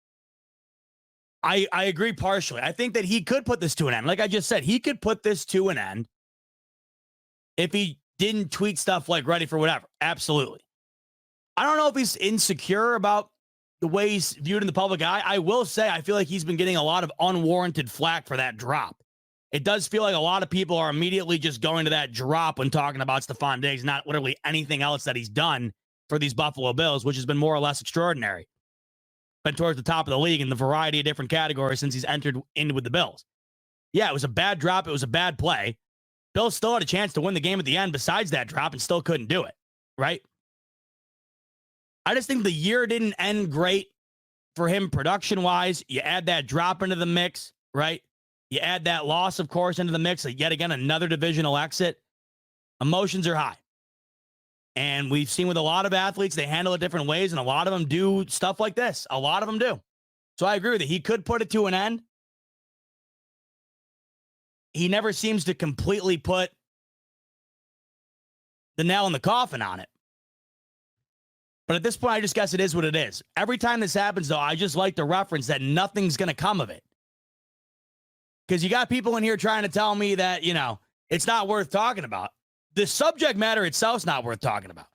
I agree partially. I think that he could put this to an end. Like I just said, he could put this to an end if he didn't tweet stuff like ready for whatever. Absolutely. I don't know if he's insecure about the way he's viewed in the public eye. I will say I feel like he's been getting a lot of unwarranted flack for that drop. It does feel like a lot of people are immediately just going to that drop when talking about Stefon Diggs, not literally anything else that he's done for these Buffalo Bills, which has been more or less extraordinary. Been towards the top of the league in the variety of different categories since he's entered in with the Bills. Yeah, it was a bad drop. It was a bad play. Bills still had a chance to win the game at the end besides that drop and still couldn't do it, right? I just think the year didn't end great for him production-wise. You add that drop into the mix, right? You add that loss, of course, into the mix. Yet again, another divisional exit. Emotions are high. And we've seen with a lot of athletes, they handle it different ways, and a lot of them do stuff like this. A lot of them do. So I agree with you. He could put it to an end. He never seems to completely put the nail in the coffin on it. But at this point, I just guess it is what it is. Every time this happens, though, I just like to reference that nothing's going to come of it. Because you got people in here trying to tell me that, it's not worth talking about. The subject matter itself is not worth talking about.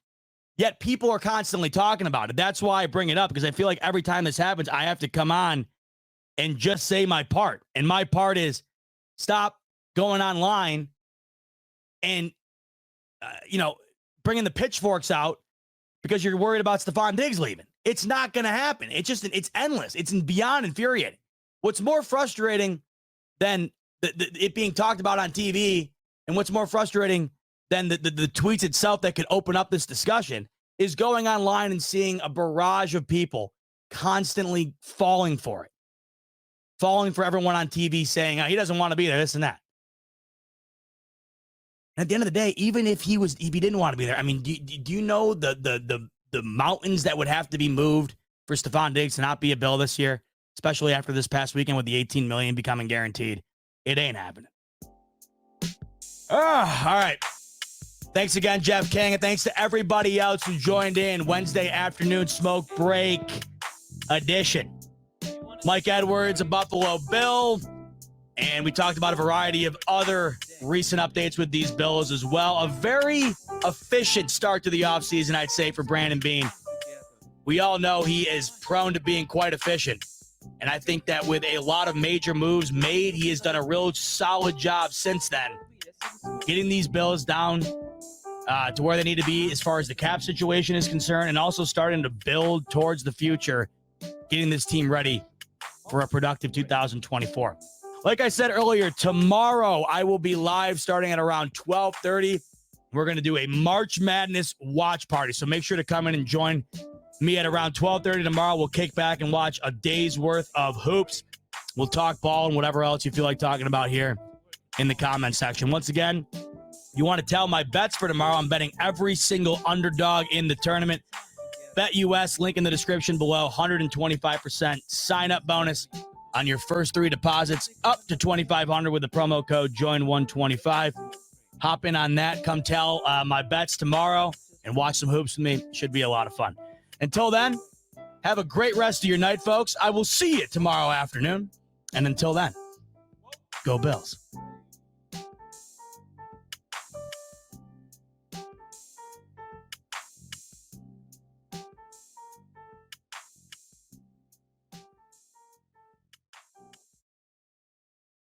Yet people are constantly talking about it. That's why I bring it up, because I feel like every time this happens, I have to come on and just say my part. And my part is stop going online and, bringing the pitchforks out because you're worried about Stephon Diggs leaving. It's not going to happen. It's endless. It's beyond infuriating. What's more frustrating than it being talked about on TV, and what's more frustrating than the tweets itself that could open up this discussion, is going online and seeing a barrage of people constantly falling for it. Falling for everyone on TV saying, he doesn't want to be there, this and that. And at the end of the day, even if he didn't want to be there, I mean, do you know the mountains that would have to be moved for Stephon Diggs to not be a Bill this year, especially after this past weekend with the $18 million becoming guaranteed? It ain't happening. All right. Thanks again, Jeff King, and thanks to everybody else who joined in Wednesday afternoon smoke break edition. Mike Edwards, a Buffalo Bill, and we talked about a variety of other recent updates with these Bills as well. A very efficient start to the offseason, I'd say, for Brandon Beane. We all know he is prone to being quite efficient, and I think that with a lot of major moves made, he has done a real solid job since then, getting these Bills down to where they need to be as far as the cap situation is concerned, and also starting to build towards the future, getting this team ready for a productive 2024. Like I said earlier, tomorrow I will be live starting at around 12:30. We're going to do a March Madness watch party, so make sure to come in and join me at around 12:30 tomorrow. We'll kick back and watch a day's worth of hoops. We'll talk ball and whatever else you feel like talking about here in the comment section. Once again, you want to tell my bets for tomorrow. I'm betting every single underdog in the tournament. BetUS, link in the description below, 125% sign-up bonus on your first 3 deposits, up to $2,500 with the promo code JOIN125. Hop in on that. Come tell my bets tomorrow and watch some hoops with me. Should be a lot of fun. Until then, have a great rest of your night, folks. I will see you tomorrow afternoon. And until then, go Bills.